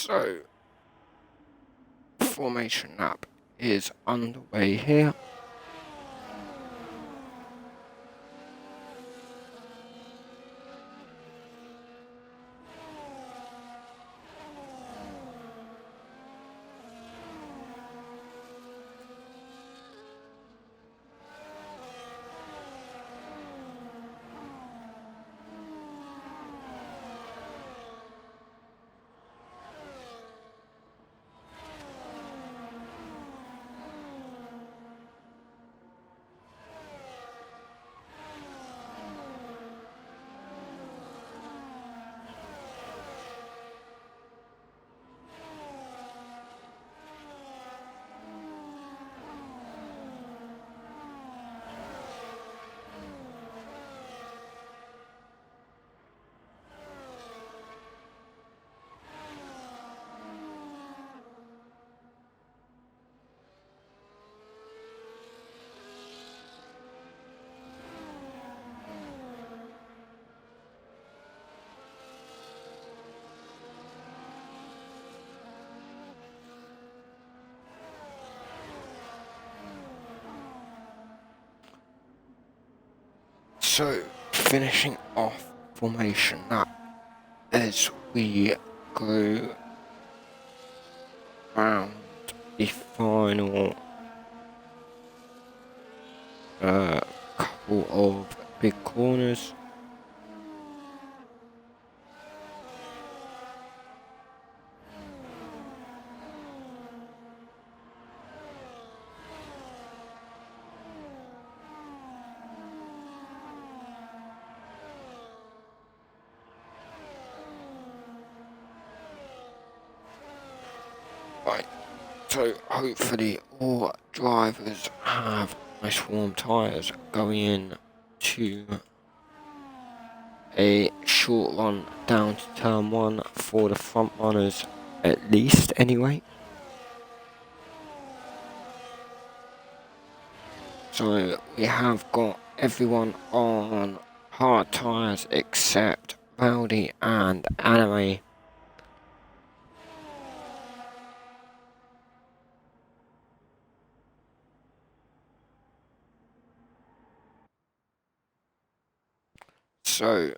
Speaker 1: So, formation lap is underway here. So, finishing off formation lap as we go round the final couple of big corners. Right, so hopefully all drivers have nice warm tyres going in to a short run down to turn 1 for the front runners, at least anyway. So we have got everyone on hard tyres except Rowdy and Anime. So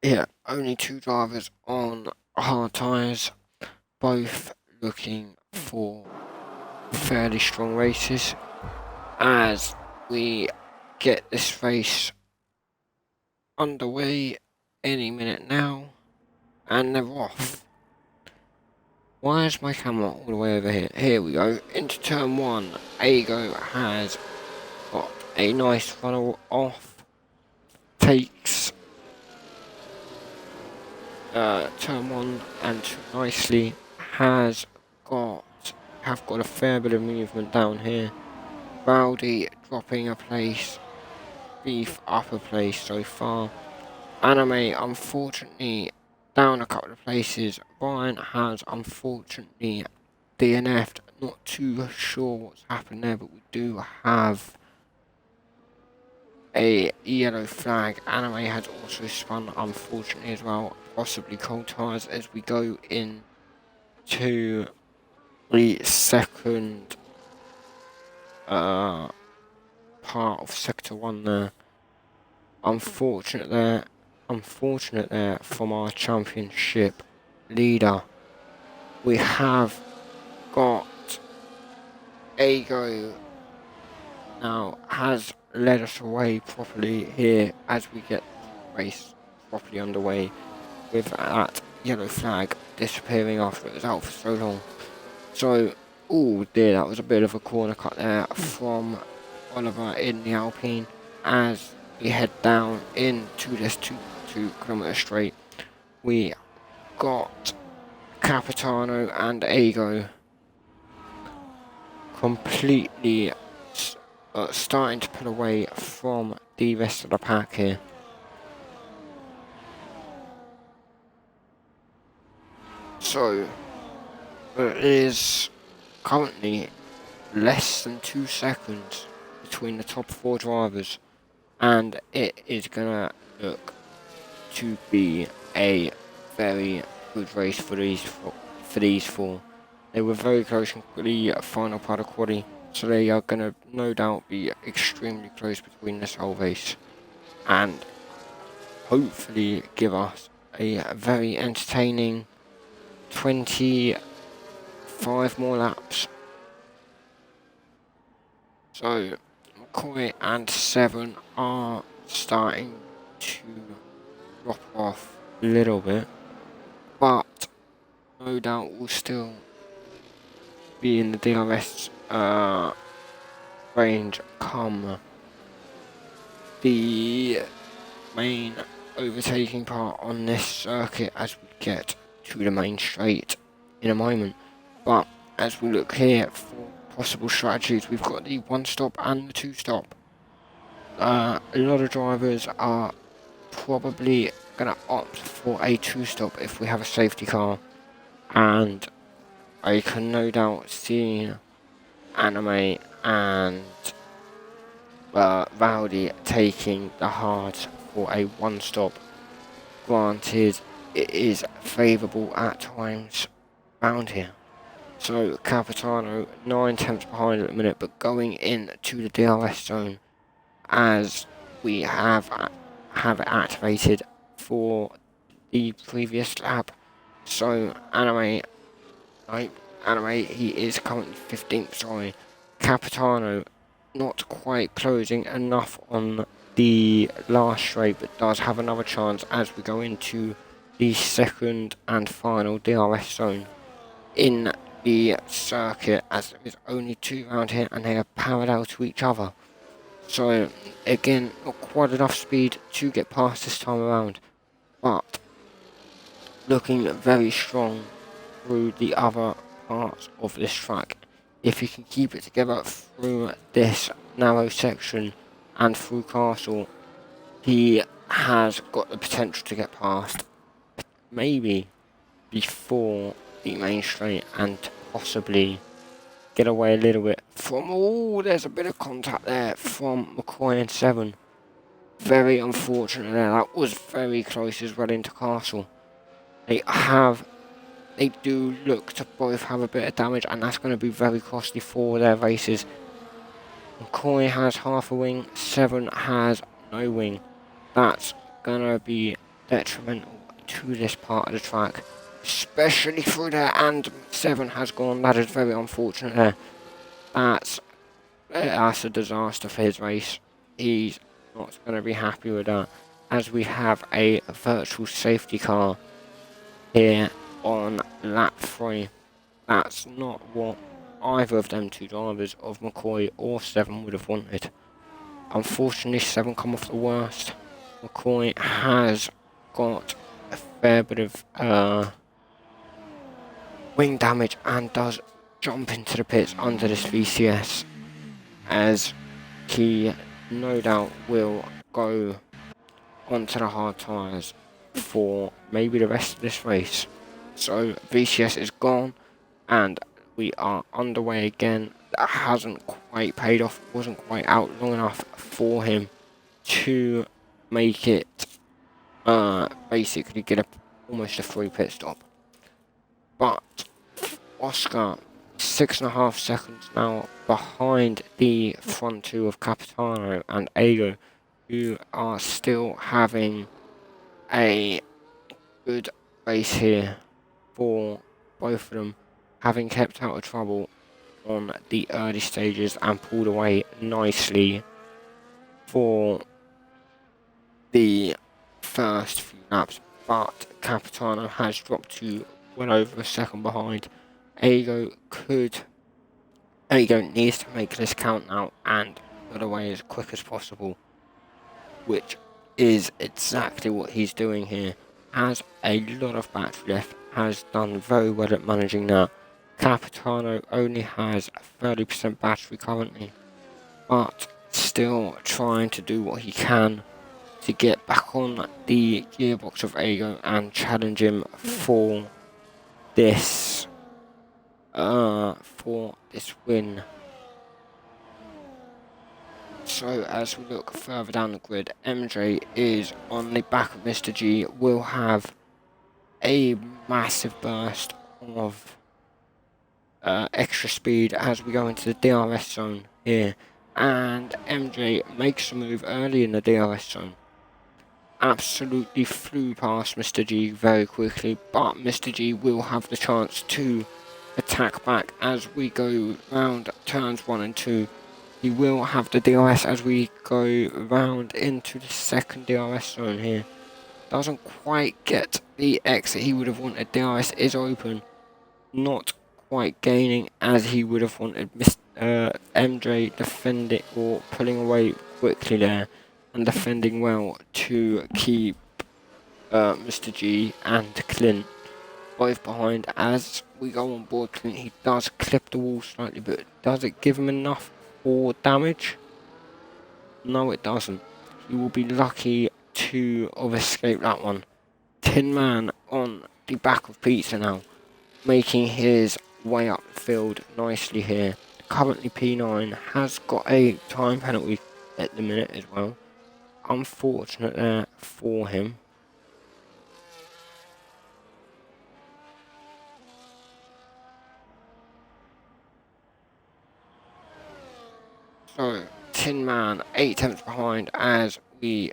Speaker 1: yeah, only 2 drivers on hard tyres, both looking for fairly strong races as we get this race underway any minute now, and they're off. Why is my camera all the way over here? Here we go, into turn 1. Ago has got a nice funnel off, takes turn 1 and 2 nicely, have got a fair bit of movement down here. Rowdy dropping a place, Beef up a place so far. Anime unfortunately down a couple of places. Ryan has unfortunately DNF'd. Not too sure what's happened there, but we do have a yellow flag. Anime has also spun unfortunately as well. Possibly cold tyres as we go in to the second part of sector 1 there. Unfortunate there from our championship leader. We have got Ago now has led us away properly here as we get the race properly underway, with that yellow flag disappearing after it was out for so long. So, oh dear, that was a bit of a corner cut there from Oliver in the Alpine as we head down into this 2 kilometre straight. We got Capitano and Ago completely starting to pull away from the rest of the pack here. So, it is currently less than 2 seconds between the top 4 drivers, and it is gonna look to be a very good race for these for these four. They were very close in the final part of quali, so they are going to no doubt be extremely close between this whole race, and hopefully give us a very entertaining 25 more laps. So McCoy and 7 are starting to drop off a little bit, but no doubt will still be in the DRS range come the main overtaking part on this circuit as we get to the main straight in a moment. But as we look here for possible strategies, we've got the 1 stop and the 2 stop. A lot of drivers are probably going to opt for a 2 stop if we have a safety car, and I can no doubt see Anime and Rowdy taking the hard for a 1 stop. Granted, it is favourable at times round here. So Capitano 9 tenths behind at the minute, but going into the DRS zone as we have it activated for the previous lap. So Anime, he is currently 15th, sorry. Capitano not quite closing enough on the last straight, but does have another chance as we go into the second and final DRS zone in the circuit, as there is only 2 around here and they are parallel to each other. So again, not quite enough speed to get past this time around, but looking very strong through the other parts of this track. If he can keep it together through this narrow section and through Castle, he has got the potential to get past, maybe before the main straight, and possibly get away a little bit from... Oh, there's a bit of contact there from McCoy and 7. Very unfortunate there. That was very close as well into Castle. They do look to both have a bit of damage, and that's going to be very costly for their races. McCoy has half a wing, 7 has no wing. That's going to be detrimental to this part of the track, especially through there, and 7 has gone. That is very unfortunate there. That's a disaster for his race. He's not going to be happy with that, as we have a virtual safety car here on lap 3. That's not what either of them two drivers, of McCoy or 7, would have wanted. Unfortunately, 7 come off the worst. McCoy has got a fair bit of wing damage and does jump into the pits under this VCS, as he no doubt will go onto the hard tyres for maybe the rest of this race. So VCS is gone and we are underway again. That hasn't quite paid off, wasn't quite out long enough for him to make it basically get almost a free pit stop. But Oscar, 6.5 seconds now behind the front 2 of Capitano and Ego, who are still having a good race here for both of them, having kept out of trouble on the early stages and pulled away nicely for the first few laps. But Capitano has dropped to well over a second behind. Ego needs to make this count now and get away as quick as possible, which is exactly what he's doing here. Has a lot of battery left, has done very well at managing that. Capitano only has 30% battery currently, but still trying to do what he can to get back on the gearbox of Ego and challenge him for this win. So as we look further down the grid, MJ is on the back of Mr. G, will have a massive burst of extra speed as we go into the DRS zone here, and MJ makes a move early in the DRS zone. Absolutely flew past Mr. G very quickly, but Mr. G will have the chance to attack back as we go round turns 1 and 2. He will have the DRS as we go round into the second DRS zone here. Doesn't quite get the exit he would have wanted. DRS is open, not quite gaining as he would have wanted. MJ defending or pulling away quickly there and defending well to keep Mr. G and Clint both behind. As we go on board Clint, he does clip the wall slightly, but does it give him enough for damage? No, it doesn't. He will be lucky to have escaped that one. Tin Man on the back of Pizza now, making his way up the field nicely here. Currently P9 has got a time penalty at the minute as well. Unfortunate there for him. So Tin Man 8 tenths behind as we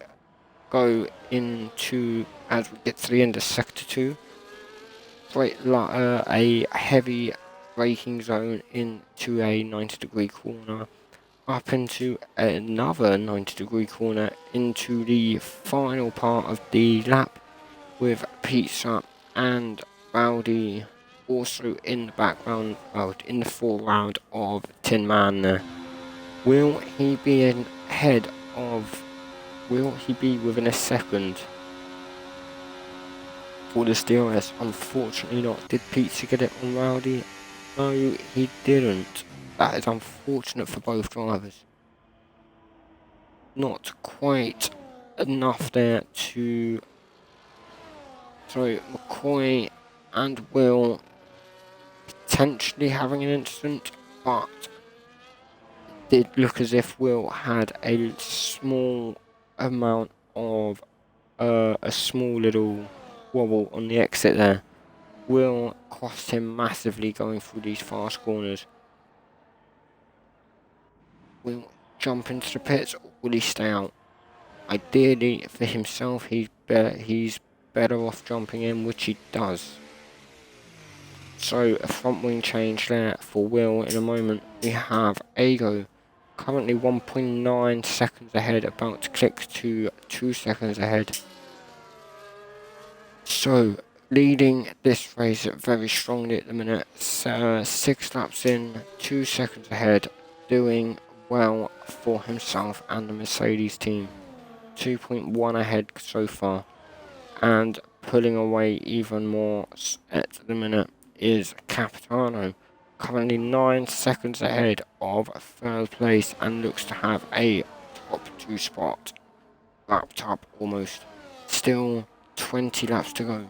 Speaker 1: go into, as we get to the end of sector 2. A heavy braking zone into a 90-degree corner, up into another 90-degree corner, into the final part of the lap with Pizza and Rowdy also in the background, in the foreground of Tin Man there. Will he be ahead of, will he be within a second for this DRS? Unfortunately not. Did Pizza get it on Rowdy? No, he didn't. That is unfortunate for both drivers. Not quite enough there to... So McCoy and Will potentially having an incident, but it did look as if Will had a small amount of a small little wobble on the exit there. Will cost him massively going through these fast corners. Will jump into the pits, or will he stay out? Ideally for himself, he's better off jumping in, which he does. So a front wing change there for Will. In a moment we have Ago, currently 1.9 seconds ahead, about to click to 2 seconds ahead. So leading this race very strongly at the minute. 6 laps in, 2 seconds ahead, doing well for himself and the Mercedes team. 2.1 ahead so far, and pulling away even more at the minute is Capitano, currently 9 seconds ahead of 3rd place and looks to have a top 2 spot wrapped up almost. Still 20 laps to go,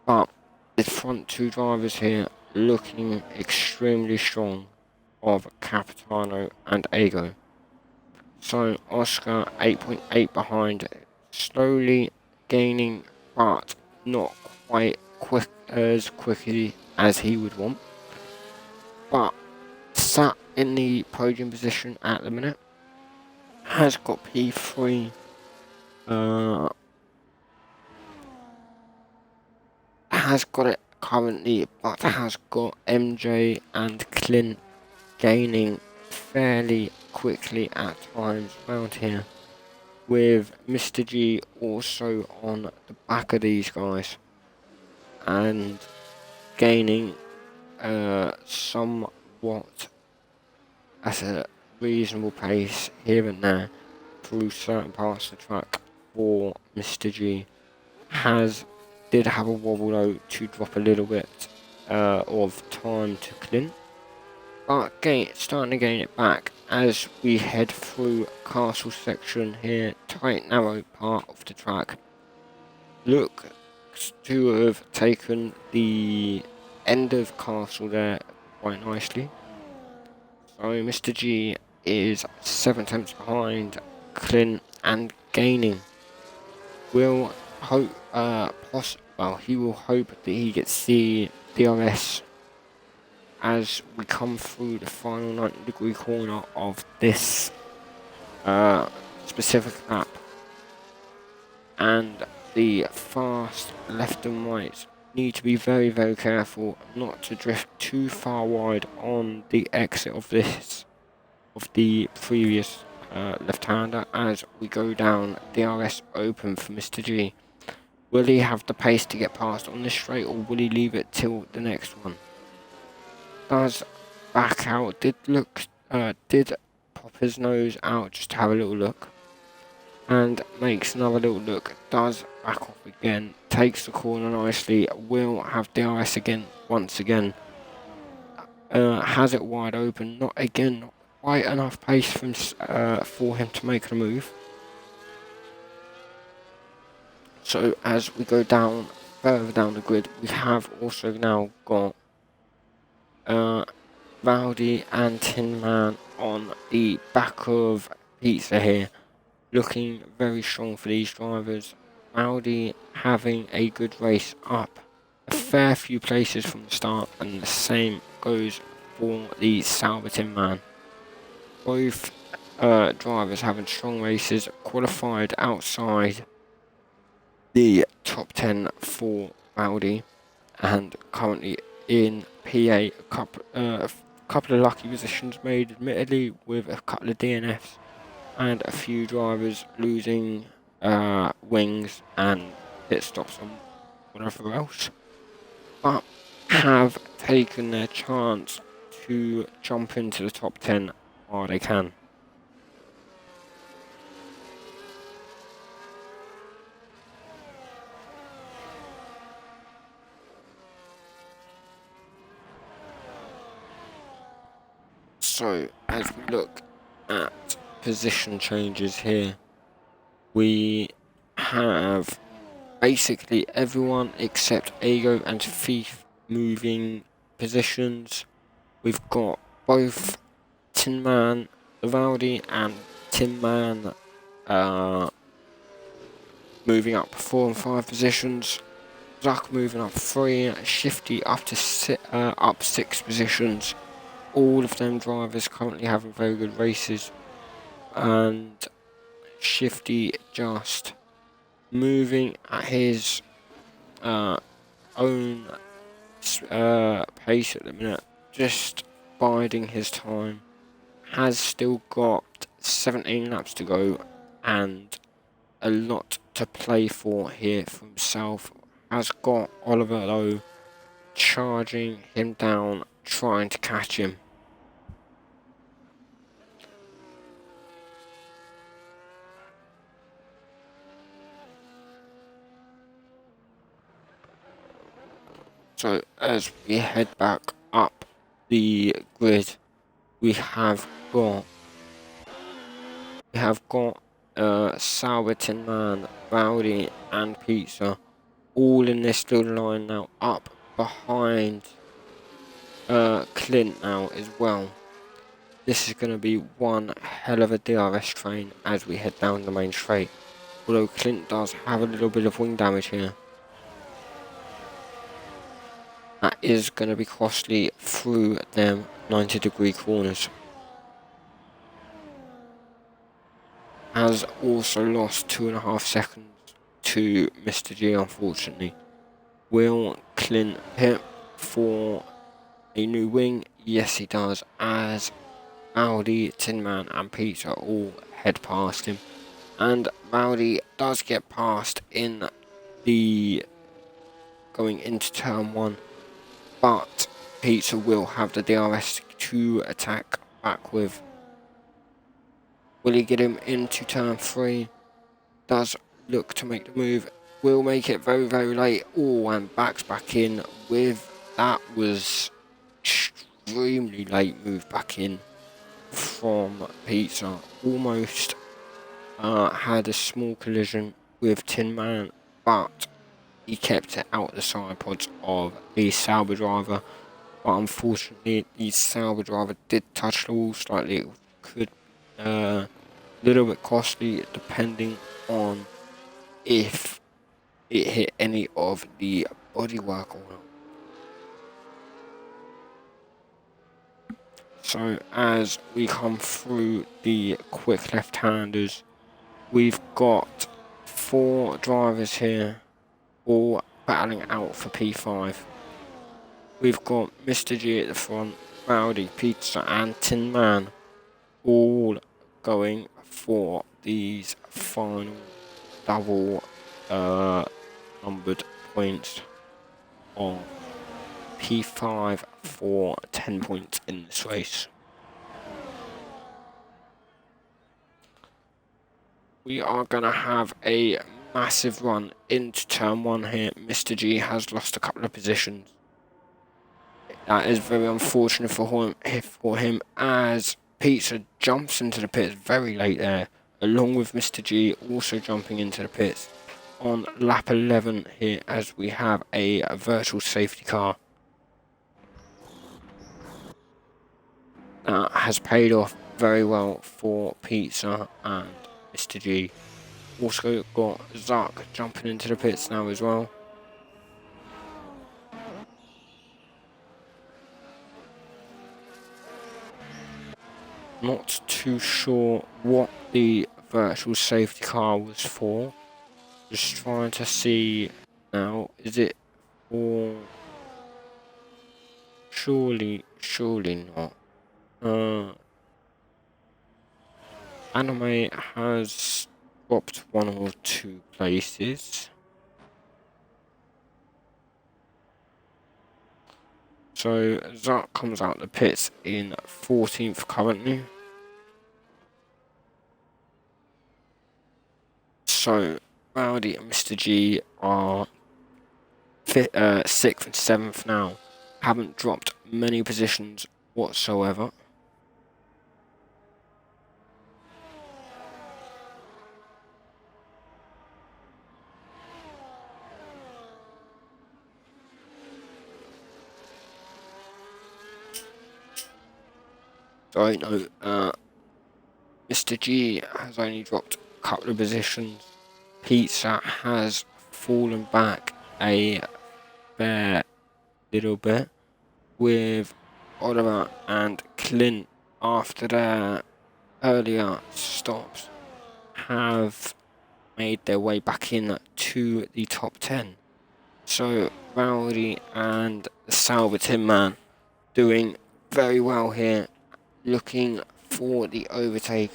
Speaker 1: but the front 2 drivers here looking extremely strong of Capitano and Ago. So Oscar 8.8 behind, slowly gaining, but not quite as quickly as he would want. But sat in the podium position at the minute, has got P3, has got it currently, but has got MJ and Clint gaining fairly quickly at times around here, with Mr. G also on the back of these guys and gaining somewhat at a reasonable pace here and there through certain parts of the track for Mr. G. Did have a wobble though to drop a little bit of time to Clint, but starting to gain it back as we head through Castle section here, tight narrow part of the track. Looks to have taken the end of Castle there quite nicely. So Mr. G is 7 tenths behind Clint and gaining. Will hope he will hope that he gets the DRS as we come through the final 90-degree corner of this specific lap, and the fast left and right need to be very, very careful not to drift too far wide on the exit of the previous left-hander as we go down DRS open for Mr. G. Will he have the pace to get past on this straight, or will he leave it till the next one? Does back out, did pop his nose out just to have a little look, and makes another little look, does back off again, takes the corner nicely, will have DRS again, once again, has it wide open, not quite enough pace for him to make a move. So as we go down, further down the grid, we have also now got Rowdy and Tin Man on the back of Pizza here, looking very strong for these drivers. Rowdy having a good race up a fair few places from the start, and the same goes for the Sauber Tin Man. Both drivers having strong races, qualified outside the top 10 for Rowdy, and currently in P8, a couple of lucky positions made, admittedly, with a couple of DNFs and a few drivers losing wings and pit stops and whatever else, but have taken their chance to jump into the top 10 while they can. So, as we look at position changes here, we have basically everyone except Ago and Thief moving positions. We've got both Tin Man, Rowdy and Tin Man moving up 4 and 5 positions. Zuck moving up 3, Shifty up to up 6 positions. All of them drivers currently having very good races, and Shifty just moving at his own pace at the minute, just biding his time. Has still got 17 laps to go and a lot to play for here for himself. Has got Oliver though charging him down, trying to catch him. So as we head back up the grid, we have got Sauber, Tin Man, Rowdy and Pizza all in this little line now, up behind Clint now as well. This is going to be one hell of a DRS train as we head down the main straight, although Clint does have a little bit of wing damage here. That is going to be costly through them 90-degree corners. Has also lost 2.5 seconds to Mr. G, unfortunately. Will Clint pit for a new wing? Yes, he does, as Rowdy, Tin Man and Pizza all head past him. And Rowdy does get past in the going into turn 1. But Pizza will have the DRS to attack back with. Will he get him into turn 3? Does look to make the move. Will make it very, very late. Oh, and backs back in with. That was extremely late move back in from Pizza. Almost had a small collision with Tin Man, but he kept it out the side pods of the Sauber driver, but unfortunately the Sauber driver did touch the wall slightly. It could a little bit costly depending on if it hit any of the bodywork or not. So as we come through the quick left-handers, we've got 4 drivers here, all battling out for P5. We've got Mr. G at the front, Rowdy, Pizza and Tin Man, all going for these final double numbered points on P5 for 10 points in this race. We are going to have a massive run into turn 1 here. Mr. G has lost a couple of positions. That is very unfortunate for him as Pizza jumps into the pits very late there, along with Mr. G also jumping into the pits on lap 11 here as we have a virtual safety car. That has paid off very well for Pizza and Mr. G. Also got Zuck jumping into the pits now as well. Not too sure what the virtual safety car was for. Just trying to see now. Is it for... Surely not. Anime has dropped 1 or 2 places. So Zark comes out the pits in 14th currently. So Rowdy and Mr. G are 6th and 7th now. Haven't dropped many positions whatsoever. So no, Mr. G has only dropped a couple of positions. Pizza has fallen back a fair little bit, with Oliver and Clint, after their earlier stops, have made their way back in to the top 10. So Rowdy and the Sauber Tin Man doing very well here, looking for the overtake.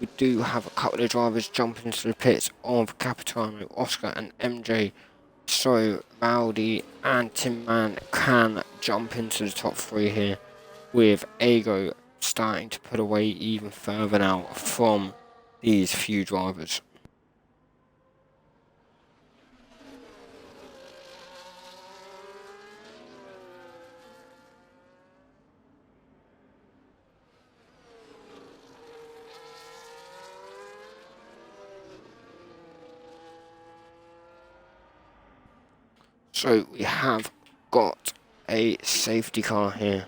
Speaker 1: We do have a couple of drivers jumping into the pits of Capitano, Oscar and MJ. So Rowdy and Tin Man can jump into the top 3 here, with Ago starting to put away even further now from these few drivers. So we have got a safety car here.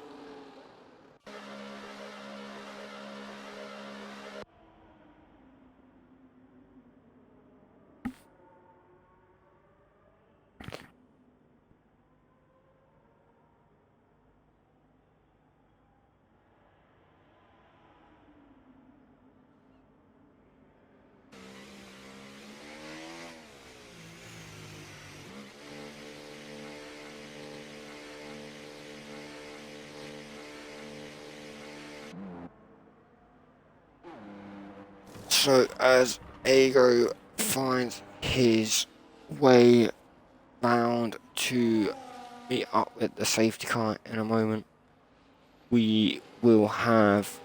Speaker 1: So as Ago finds his way round to meet up with the safety car in a moment, we will have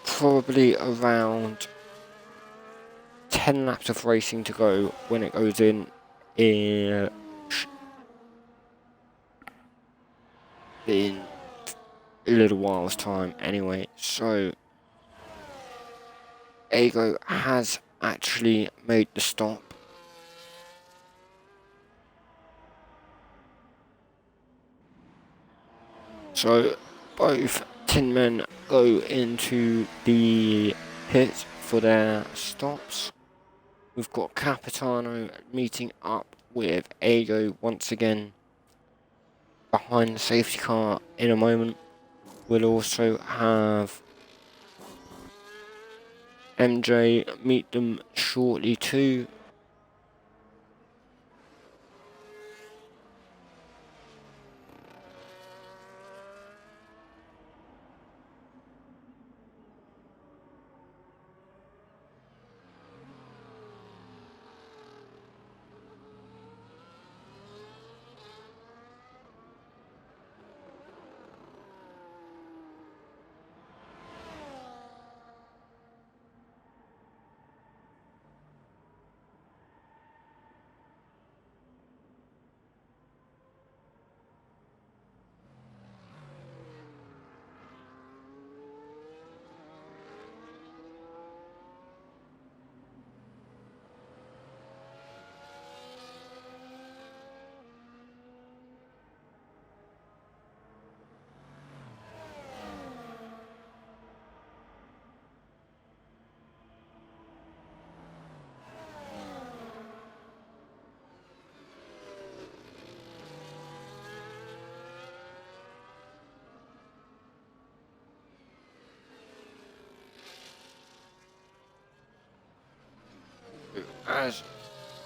Speaker 1: probably around 10 laps of racing to go when it goes in a little while's time anyway. So Ago has actually made the stop. So both Tin Men go into the pit for their stops. We've got Capitano meeting up with Ago once again behind the safety car in a moment. We'll also have MJ meet them shortly too. As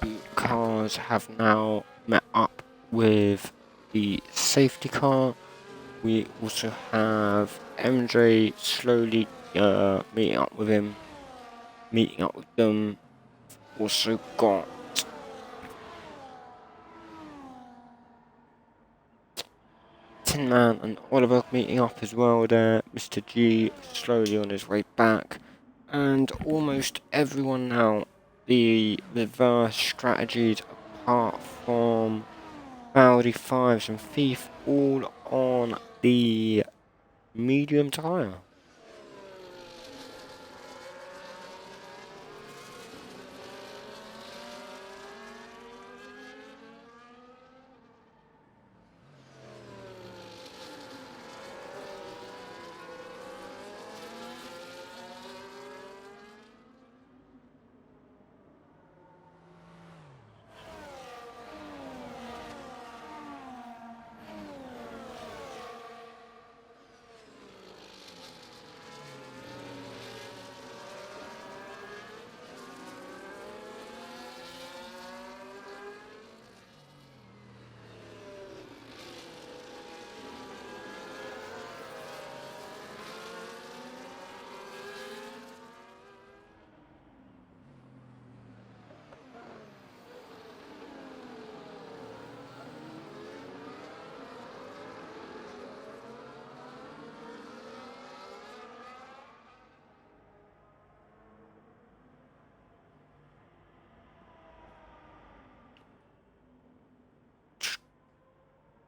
Speaker 1: the cars have now met up with the safety car, we also have MJ slowly meeting up with him, meeting up with them. Also got Tin Man and Oliver meeting up as well there. Mr. G slowly on his way back. And almost everyone now, the reverse strategies apart from Audi 5s and Thief, all on the medium tyre.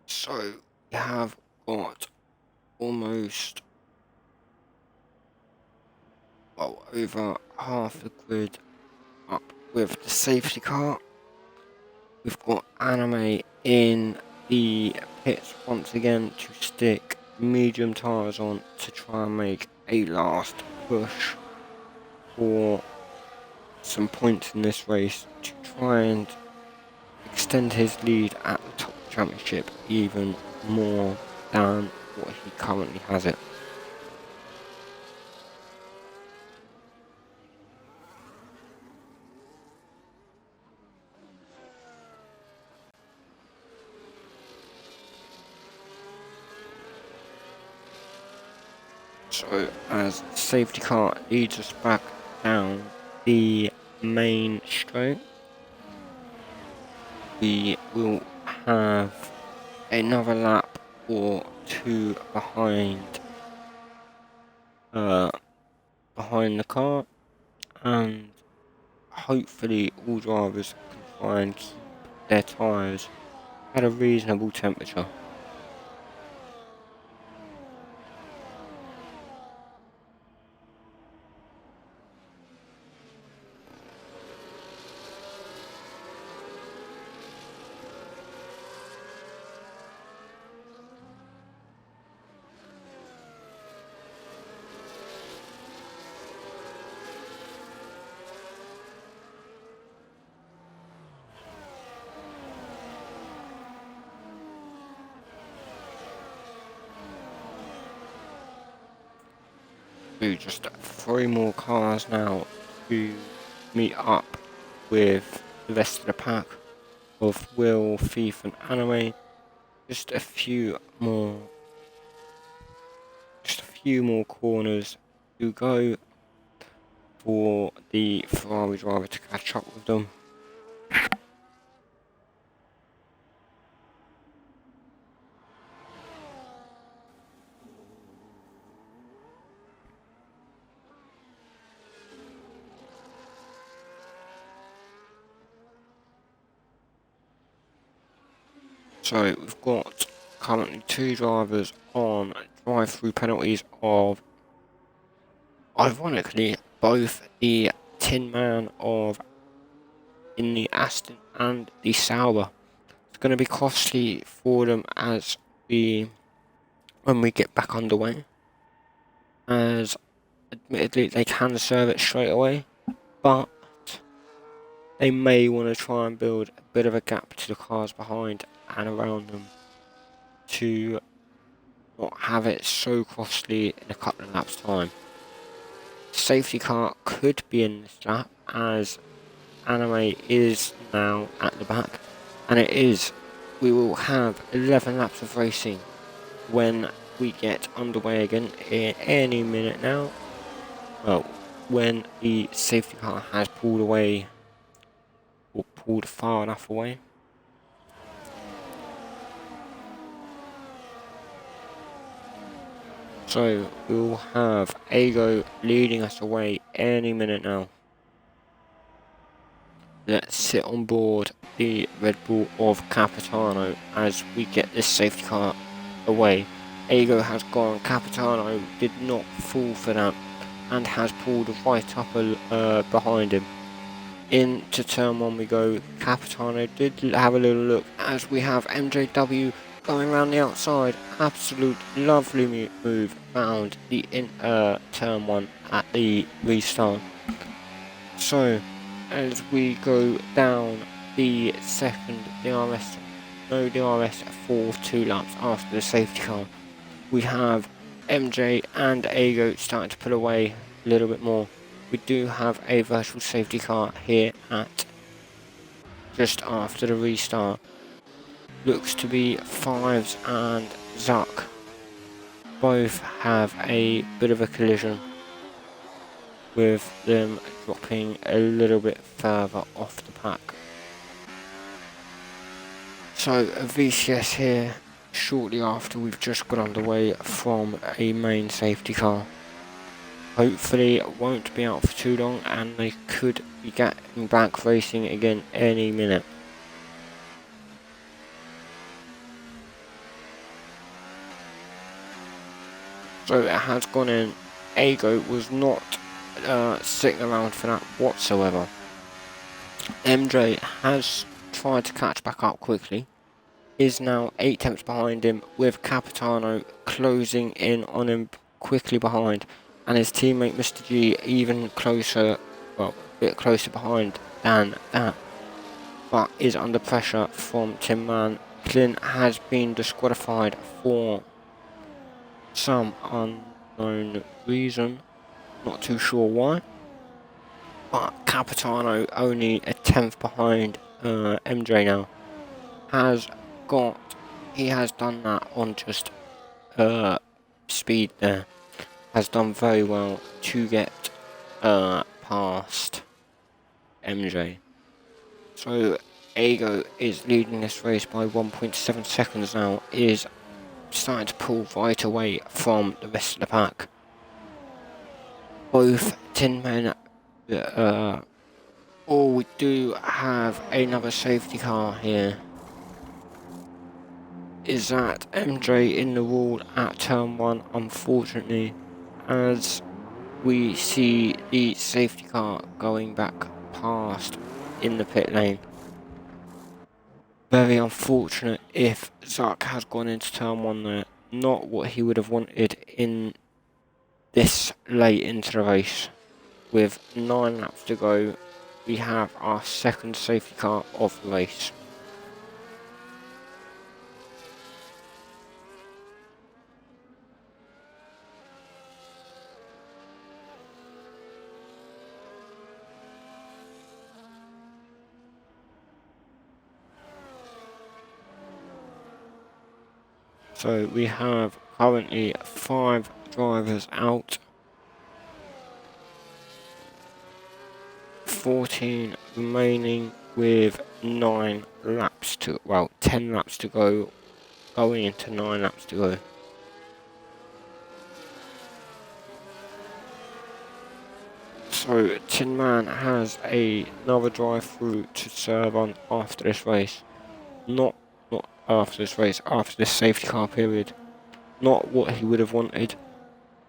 Speaker 1: So we have got almost, well, over half the grid up with the safety car. We've got Anime in the pits once again to stick medium tyres on to try and make a last push for some points in this race to try and extend his lead at the top of the championship even more than what he currently has it. So as the safety car leads us back down the main straight, we will have another lap or two behind the car, and hopefully all drivers can try and keep their tyres at a reasonable temperature. So just 3 more cars now to meet up with the rest of the pack of Will, Thief and Anime. Just a few more corners to go for the Ferrari driver to catch up with them. So we've got currently 2 drivers on drive-through penalties of, ironically, both the Tin Man of in the Aston and the Sauber. It's going to be costly for them when we get back underway, as admittedly they can serve it straight away, but they may want to try and build a bit of a gap to the cars behind and around them to not have it so costly in a couple of laps time. Safety car could be in this lap, as Anime is now at the back, and it is. We will have 11 laps of racing when we get underway again in any minute now. Well, when the safety car has pulled away, or pulled far enough away. So we'll have Ago leading us away any minute now. Let's sit on board the Red Bull of Capitano as we get this safety car away. Ago has gone, Capitano did not fall for that and has pulled right up behind him. Into turn 1 we go. Capitano did have a little look as we have MJW going around the outside. Absolute lovely move, found the turn 1 at the restart. So as we go down the second DRS for 2 laps after the safety car, we have MJ and Ago starting to pull away a little bit more. We do have a virtual safety car here at just after the restart. Looks to be Fives and Zuck both have a bit of a collision, with them dropping a little bit further off the pack. So a VCS here shortly after we've just got underway from a main safety car. Hopefully it won't be out for too long and they could be getting back racing again any minute. So it has gone in. Ago was not sitting around for that whatsoever. MJ has tried to catch back up quickly, is now 8 tenths behind him, with Capitano closing in on him quickly behind, and his teammate Mr. G even closer, well, a bit closer behind than that, but is under pressure from Tin Man. Clint has been disqualified for some unknown reason, not too sure why, but Capitano only a 10th behind MJ now. He has done that on just speed there. Has done very well to get past MJ. So Ago is leading this race by 1.7 seconds now, is starting to pull right away from the rest of the pack. Both Tin Men, we do have another safety car here. Is that MJ in the wall at turn 1, unfortunately, as we see the safety car going back past in the pit lane. Very unfortunate if Zuck has gone into turn 1 there. Not what he would have wanted in this late into the race. With 9 laps to go, we have our second safety car of the race. So we have currently 5 drivers out, 14 remaining with 9 laps to, well, 10 laps to go, going into 9 laps to go. So Tin Man has another drive through to serve on after this race. Not after this race, after this safety car period. Not what he would have wanted.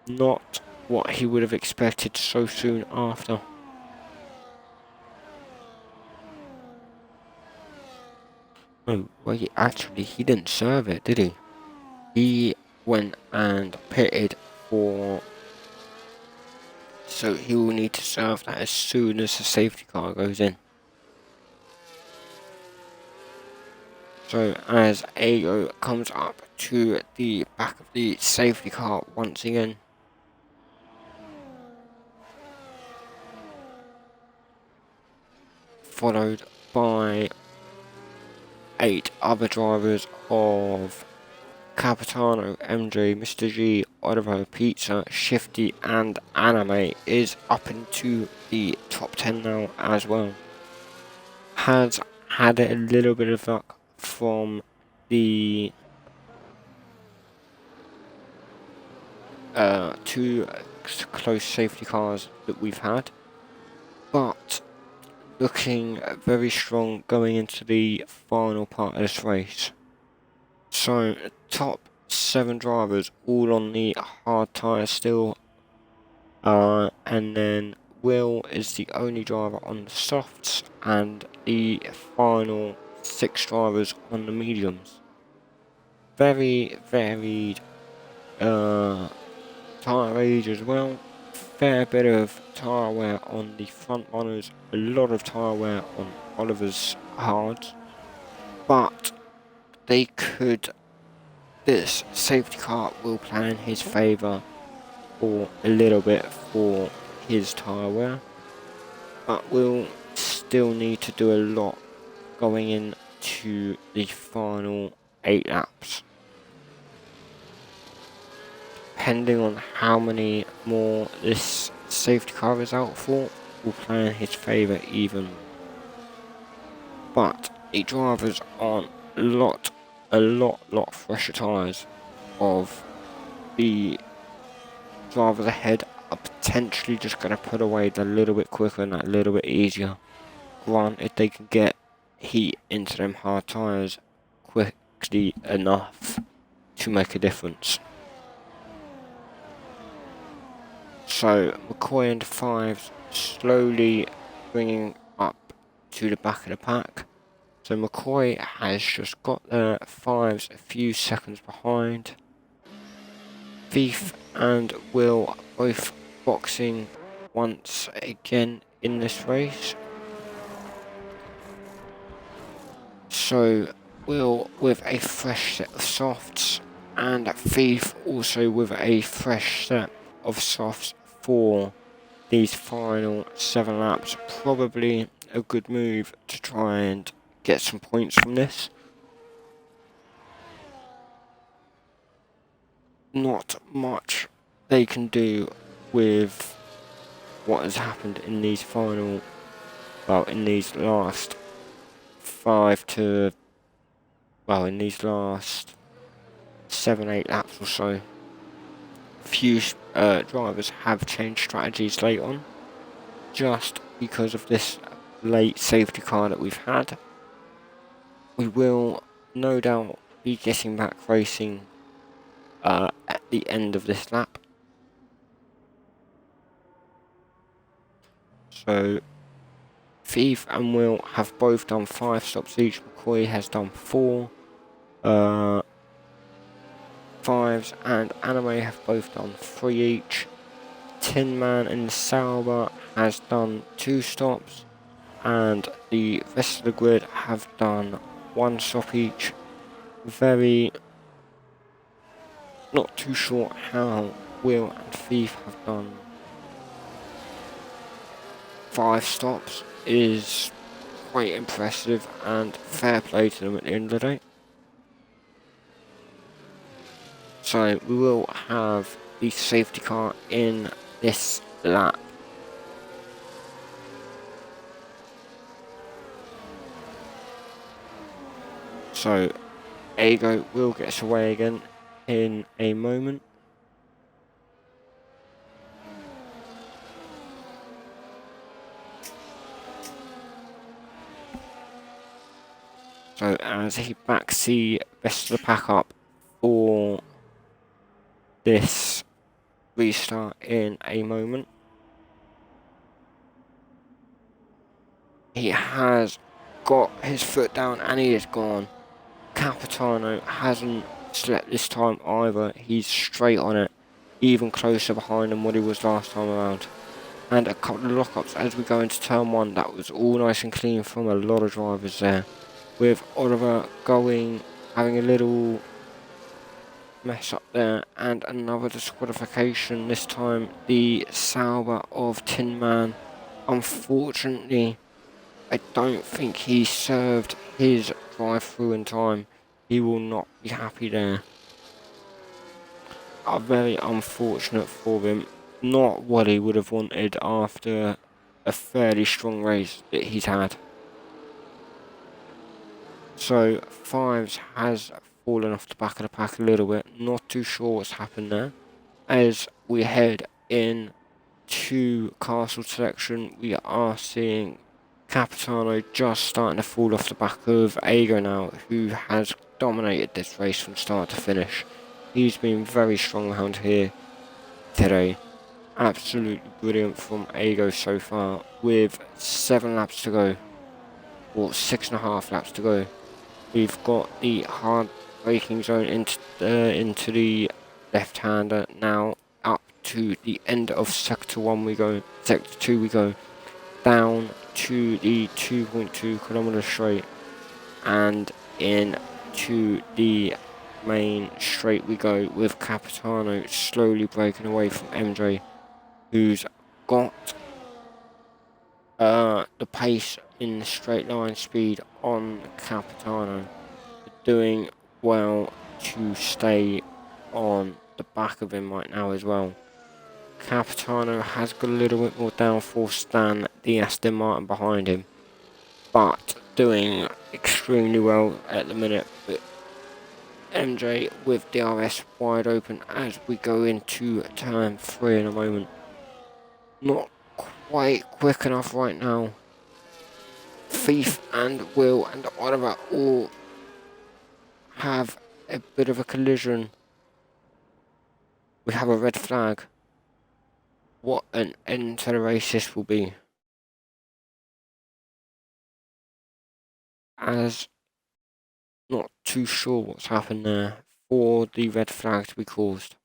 Speaker 1: Not what he would have expected so soon after. Oh, wait, actually, he didn't serve it, did he? He went and pitted for... So he will need to serve that as soon as the safety car goes in. So as Ayo comes up to the back of the safety car once again. Followed by 8 other drivers of Capitano, MJ, Mr. G, Oliver, Pizza, Shifty and Anime is up into the top 10 now as well. Has had a little bit of luck from the 2 close safety cars that we've had, but looking very strong going into the final part of this race. So top 7 drivers all on the hard tyres still, and then Will is the only driver on the softs, and the final 6 drivers on the mediums. Very varied tyre age as well. Fair bit of tyre wear on the front runners, a lot of tyre wear on Oliver's hards, but this safety car will play in his favour for a little bit for his tyre wear, but we'll still need to do a lot going into the final 8 laps. Depending on how many more this safety car is out for, will play in his favour even more. But the drivers on a lot fresher tyres of the drivers ahead are potentially just going to put away that little bit quicker and that little bit easier. Granted, they can get heat into them hard tyres quickly enough to make a difference. So McCoy and 5s slowly bringing up to the back of the pack. So McCoy has just got the 5s a few seconds behind. Thief and Will both boxing once again in this race. So Will with a fresh set of softs, and Thief also with a fresh set of softs for these final 7 laps. Probably a good move to try and get some points from this. Not much they can do with what has happened in these final, well, in these last 7-8 laps or so. Few drivers have changed strategies late on, just because of this late safety car that we've had. We will no doubt be getting back racing at the end of this lap. So Thief and Will have both done 5 stops each. McCoy has done 4. 5s and Anime have both done 3 each. Tin Man and Sauber has done 2 stops, and the rest of the grid have done 1 stop each. Not too sure how Will and Thief have done 5 stops. Is quite impressive and fair play to them at the end of the day. So we will have the safety car in this lap. So Ago will get us away again in a moment. So as he backs the rest of the pack up for this restart in a moment. He has got his foot down and he is gone. Capitano hasn't slept this time either. He's straight on it, even closer behind than what he was last time around. And a couple of lockups as we go into turn 1. That was all nice and clean from a lot of drivers there. With Oliver having a little mess up there, and another disqualification, this time the Sauber of Tin Man. Unfortunately, I don't think he served his drive-through in time. He will not be happy there. Very unfortunate for him. Not what he would have wanted after a fairly strong race that he's had. So Fives has fallen off the back of the pack a little bit. Not too sure what's happened there. As we head in to Castle Selection, we are seeing Capitano just starting to fall off the back of Ago now, who has dominated this race from start to finish. He's been very strong around here today. Absolutely brilliant from Ago so far, with 7 laps to go, or 6.5 laps to go. We've got the hard braking zone into the left-hander now. Up to the end of sector 1 we go, sector 2 we go, down to the 2.2 kilometer straight, and into the main straight we go, with Capitano slowly breaking away from MJ, who's got the pace in the straight line speed on Capitano, doing well to stay on the back of him right now as well. Capitano has got a little bit more downforce than the Aston Martin behind him, but doing extremely well at the minute. But MJ with DRS wide open as we go into turn 3 in a moment. Not quite quick enough right now. Thief and Will and Oliver all have a bit of a collision. We have a red flag. What an end to the race this will be. As not too sure what's happened there for the red flag to be caused.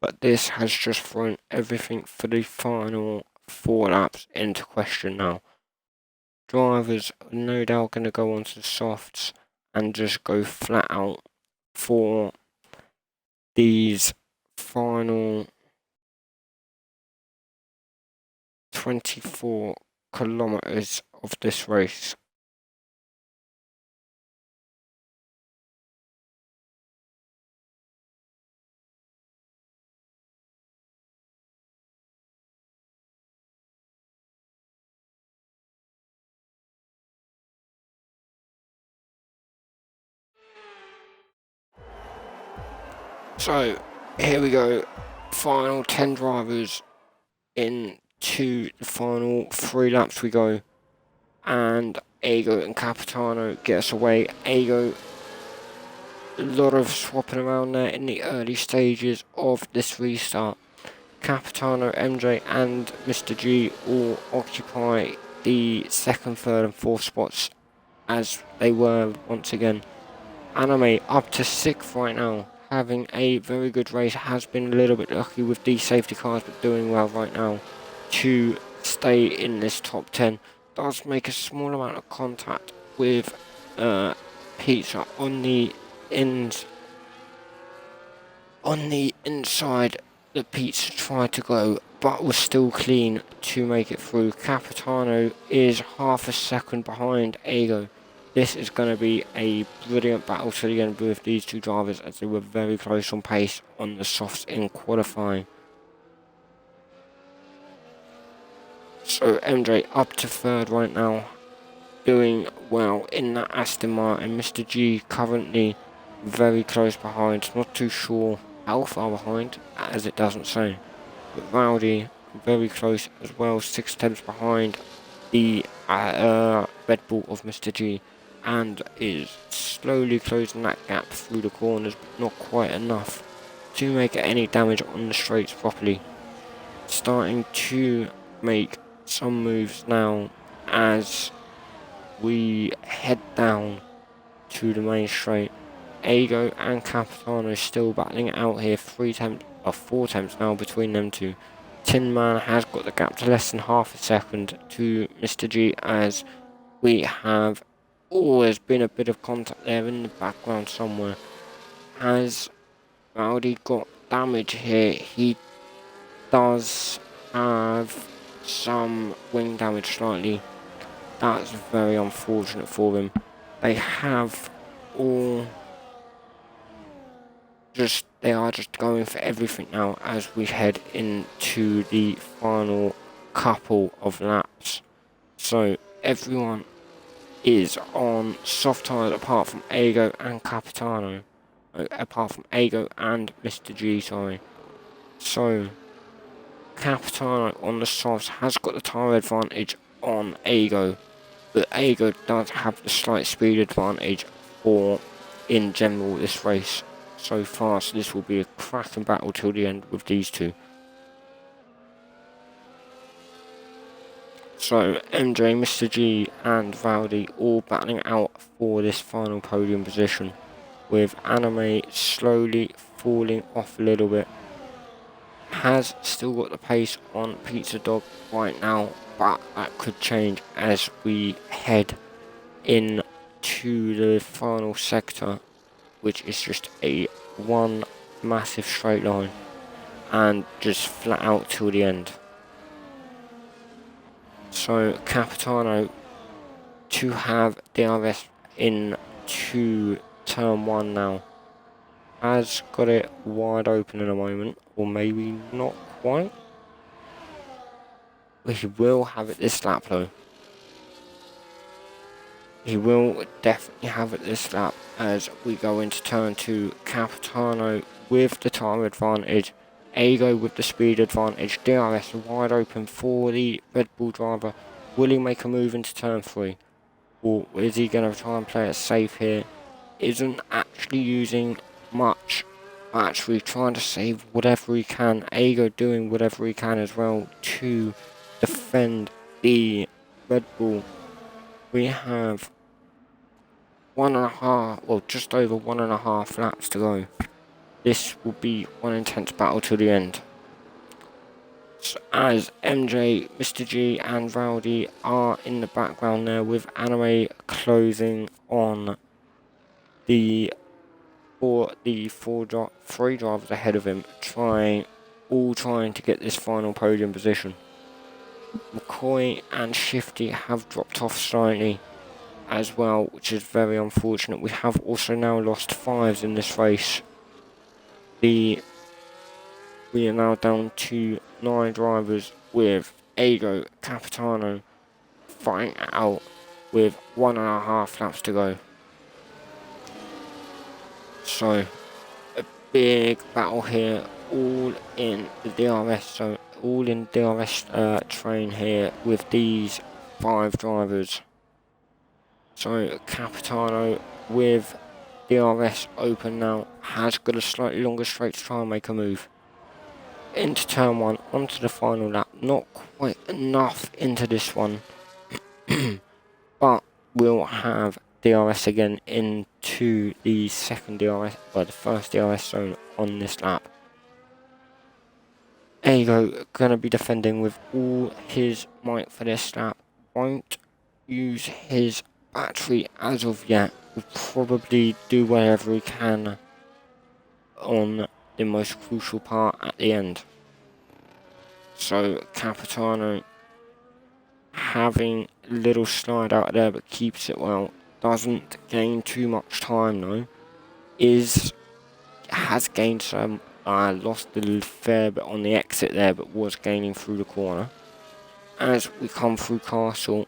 Speaker 1: But this has just thrown everything for the final 4 laps into question now. Drivers are no doubt going to go onto the softs and just go flat out for these final 24 kilometers of this race. So here we go, final 10 drivers into the final 3 laps we go, and Ago and Capitano get us away. Ago, a lot of swapping around there in the early stages of this restart. Capitano, MJ and Mr. G all occupy the 2nd, 3rd and 4th spots as they were once again. Anime up to 6th right now, having a very good race. Has been a little bit lucky with these safety cars, but doing well right now to stay in this top 10. Does make a small amount of contact with Pizza on the inside. The Pizza tried to go, but was still clean to make it through. Capitano is half a second behind Ago. this is going to be a brilliant battle to the end with these two drivers, as they were very close on pace on the softs in qualifying. So MJ up to third right now, doing well in that Aston Martin. Mr. G currently very close behind, not too sure how far behind, as it doesn't say. But Rowdy very close as well, 6 tenths behind the Red Bull of Mr. G, and is slowly closing that gap through the corners, but not quite enough to make any damage on the straights properly. Starting to make some moves now as we head down to the main straight. Ago and Capitano still battling it out here, 4 attempts now between them two. Tin Man has got the gap to less than half a second to Mr. G, as we have always been a bit of contact there in the background somewhere. Has Rowdy got damage here? He does have some wing damage slightly. That's very unfortunate for him. They have all they are just going for everything now as we head into the final couple of laps. So everyone is on soft tyres apart from Ago and Capitano. Apart from Ago and Mr. G, sorry. So Capitano on the softs has got the tyre advantage on Ago, but Ago does have the slight speed advantage for in general this race so far, so this will be a cracking battle till the end with these two. So MJ, Mr. G and Rowdy all battling out for this final podium position, with Anime slowly falling off a little bit. Has still got the pace on Pizza Dog right now, but that could change as we head into the final sector, which is just one massive straight line and just flat out till the end. So Capitano to have DRS into turn 1 now. Has got it wide open in a moment, or maybe not quite. He will have it this lap though. He will definitely have it this lap as we go into turn 2. Capitano with the time advantage, Ago with the speed advantage, DRS wide open for the Red Bull driver. Will he make a move into turn 3? Or is he going to try and play it safe here? Isn't actually using much, actually trying to save whatever he can. Ago doing whatever he can as well to defend the Red Bull. We have 1.5, well, just over 1.5 laps to go. This will be one intense battle to the end. So as MJ, Mr. G and Rowdy are in the background there, with Anime closing on the three drivers ahead of him, trying to get this final podium position. McCoy and Shifty have dropped off slightly as well, which is very unfortunate. We have also now lost 5s in this race. We are now down to 9 drivers, with Ago, Capitano fighting out with 1.5 laps to go. So a big battle here, all in the DRS, so all in DRS train here with these 5 drivers. So Capitano with DRS open now, has got a slightly longer straight to try and make a move. Into turn 1, onto the final lap, not quite enough into this one, but we'll have DRS again into the second DRS, the first DRS zone on this lap. Ago gonna be defending with all his might for this lap, won't use his battery as of yet, will probably do whatever he can on the most crucial part at the end. So Capitano having a little slide out there, but keeps it well. doesn't gain too much time though, has gained some, lost a fair bit on the exit there, but was gaining through the corner. As we come through Castle,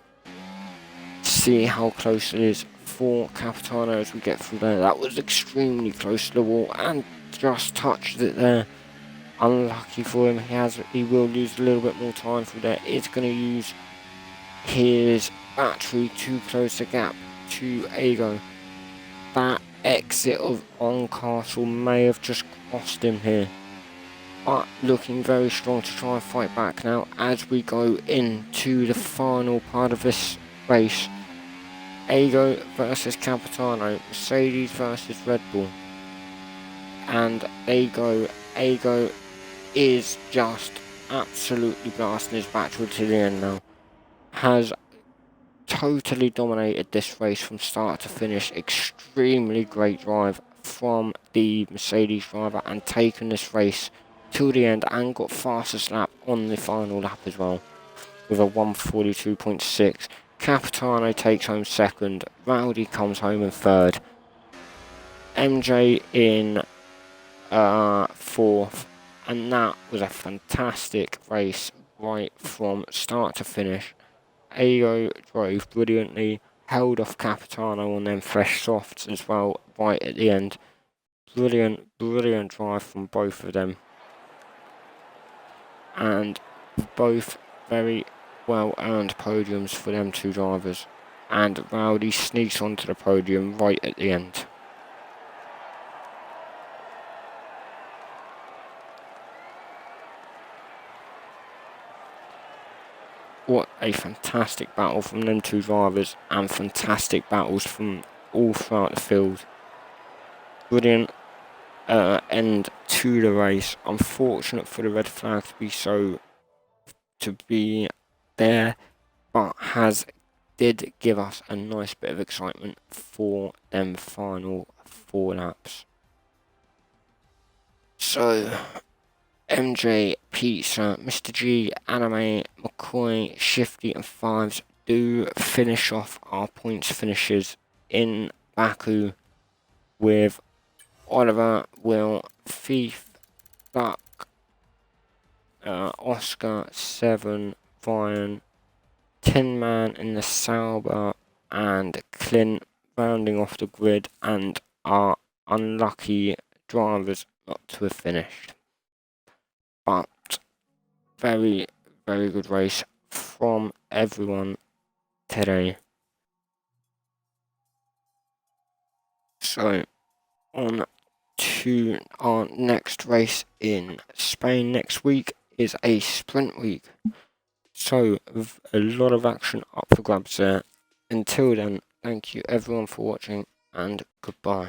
Speaker 1: see how close it is for Capitano as we get through there. That was extremely close to the wall and just touched it there. Unlucky for him, he will lose a little bit more time through there. It's going to use his battery to close the gap to Ago. That exit on Castle may have just cost him here, but looking very strong to try and fight back now as we go into the final part of this race. Ago versus Capitano, Mercedes versus Red Bull, and Ago is just absolutely blasting his battery to the end now. Has totally dominated this race from start to finish. Extremely great drive from the Mercedes driver and taken this race to the end and got fastest lap on the final lap as well with a 1:42.6. Capitano takes home second, Rowdy comes home in third, MJ in fourth, and that was a fantastic race right from start to finish. Ago drove brilliantly, held off Capitano on them fresh softs as well right at the end. Brilliant drive from both of them. And both very well earned podiums for them two drivers. And Rowdy sneaks onto the podium right at the end. What a fantastic battle from them two drivers, and fantastic battles from all throughout the field. Brilliant end to the race. Unfortunate for the red flag to be there, but did give us a nice bit of excitement for them final 4 laps. So MJ, Pizza, Mr. G, Anime, McCoy, Shifty and Fives do finish off our points finishes in Baku with Oliver, Will, Thief, Duck, Oscar, 7, Ryan, Tin Man in the Sauber, and Clint rounding off the grid, and our unlucky drivers not to have finished. But very good race from everyone today. So on to our next race in Spain next week is a sprint week. So a lot of action up for grabs there. Until then, thank you everyone for watching and goodbye.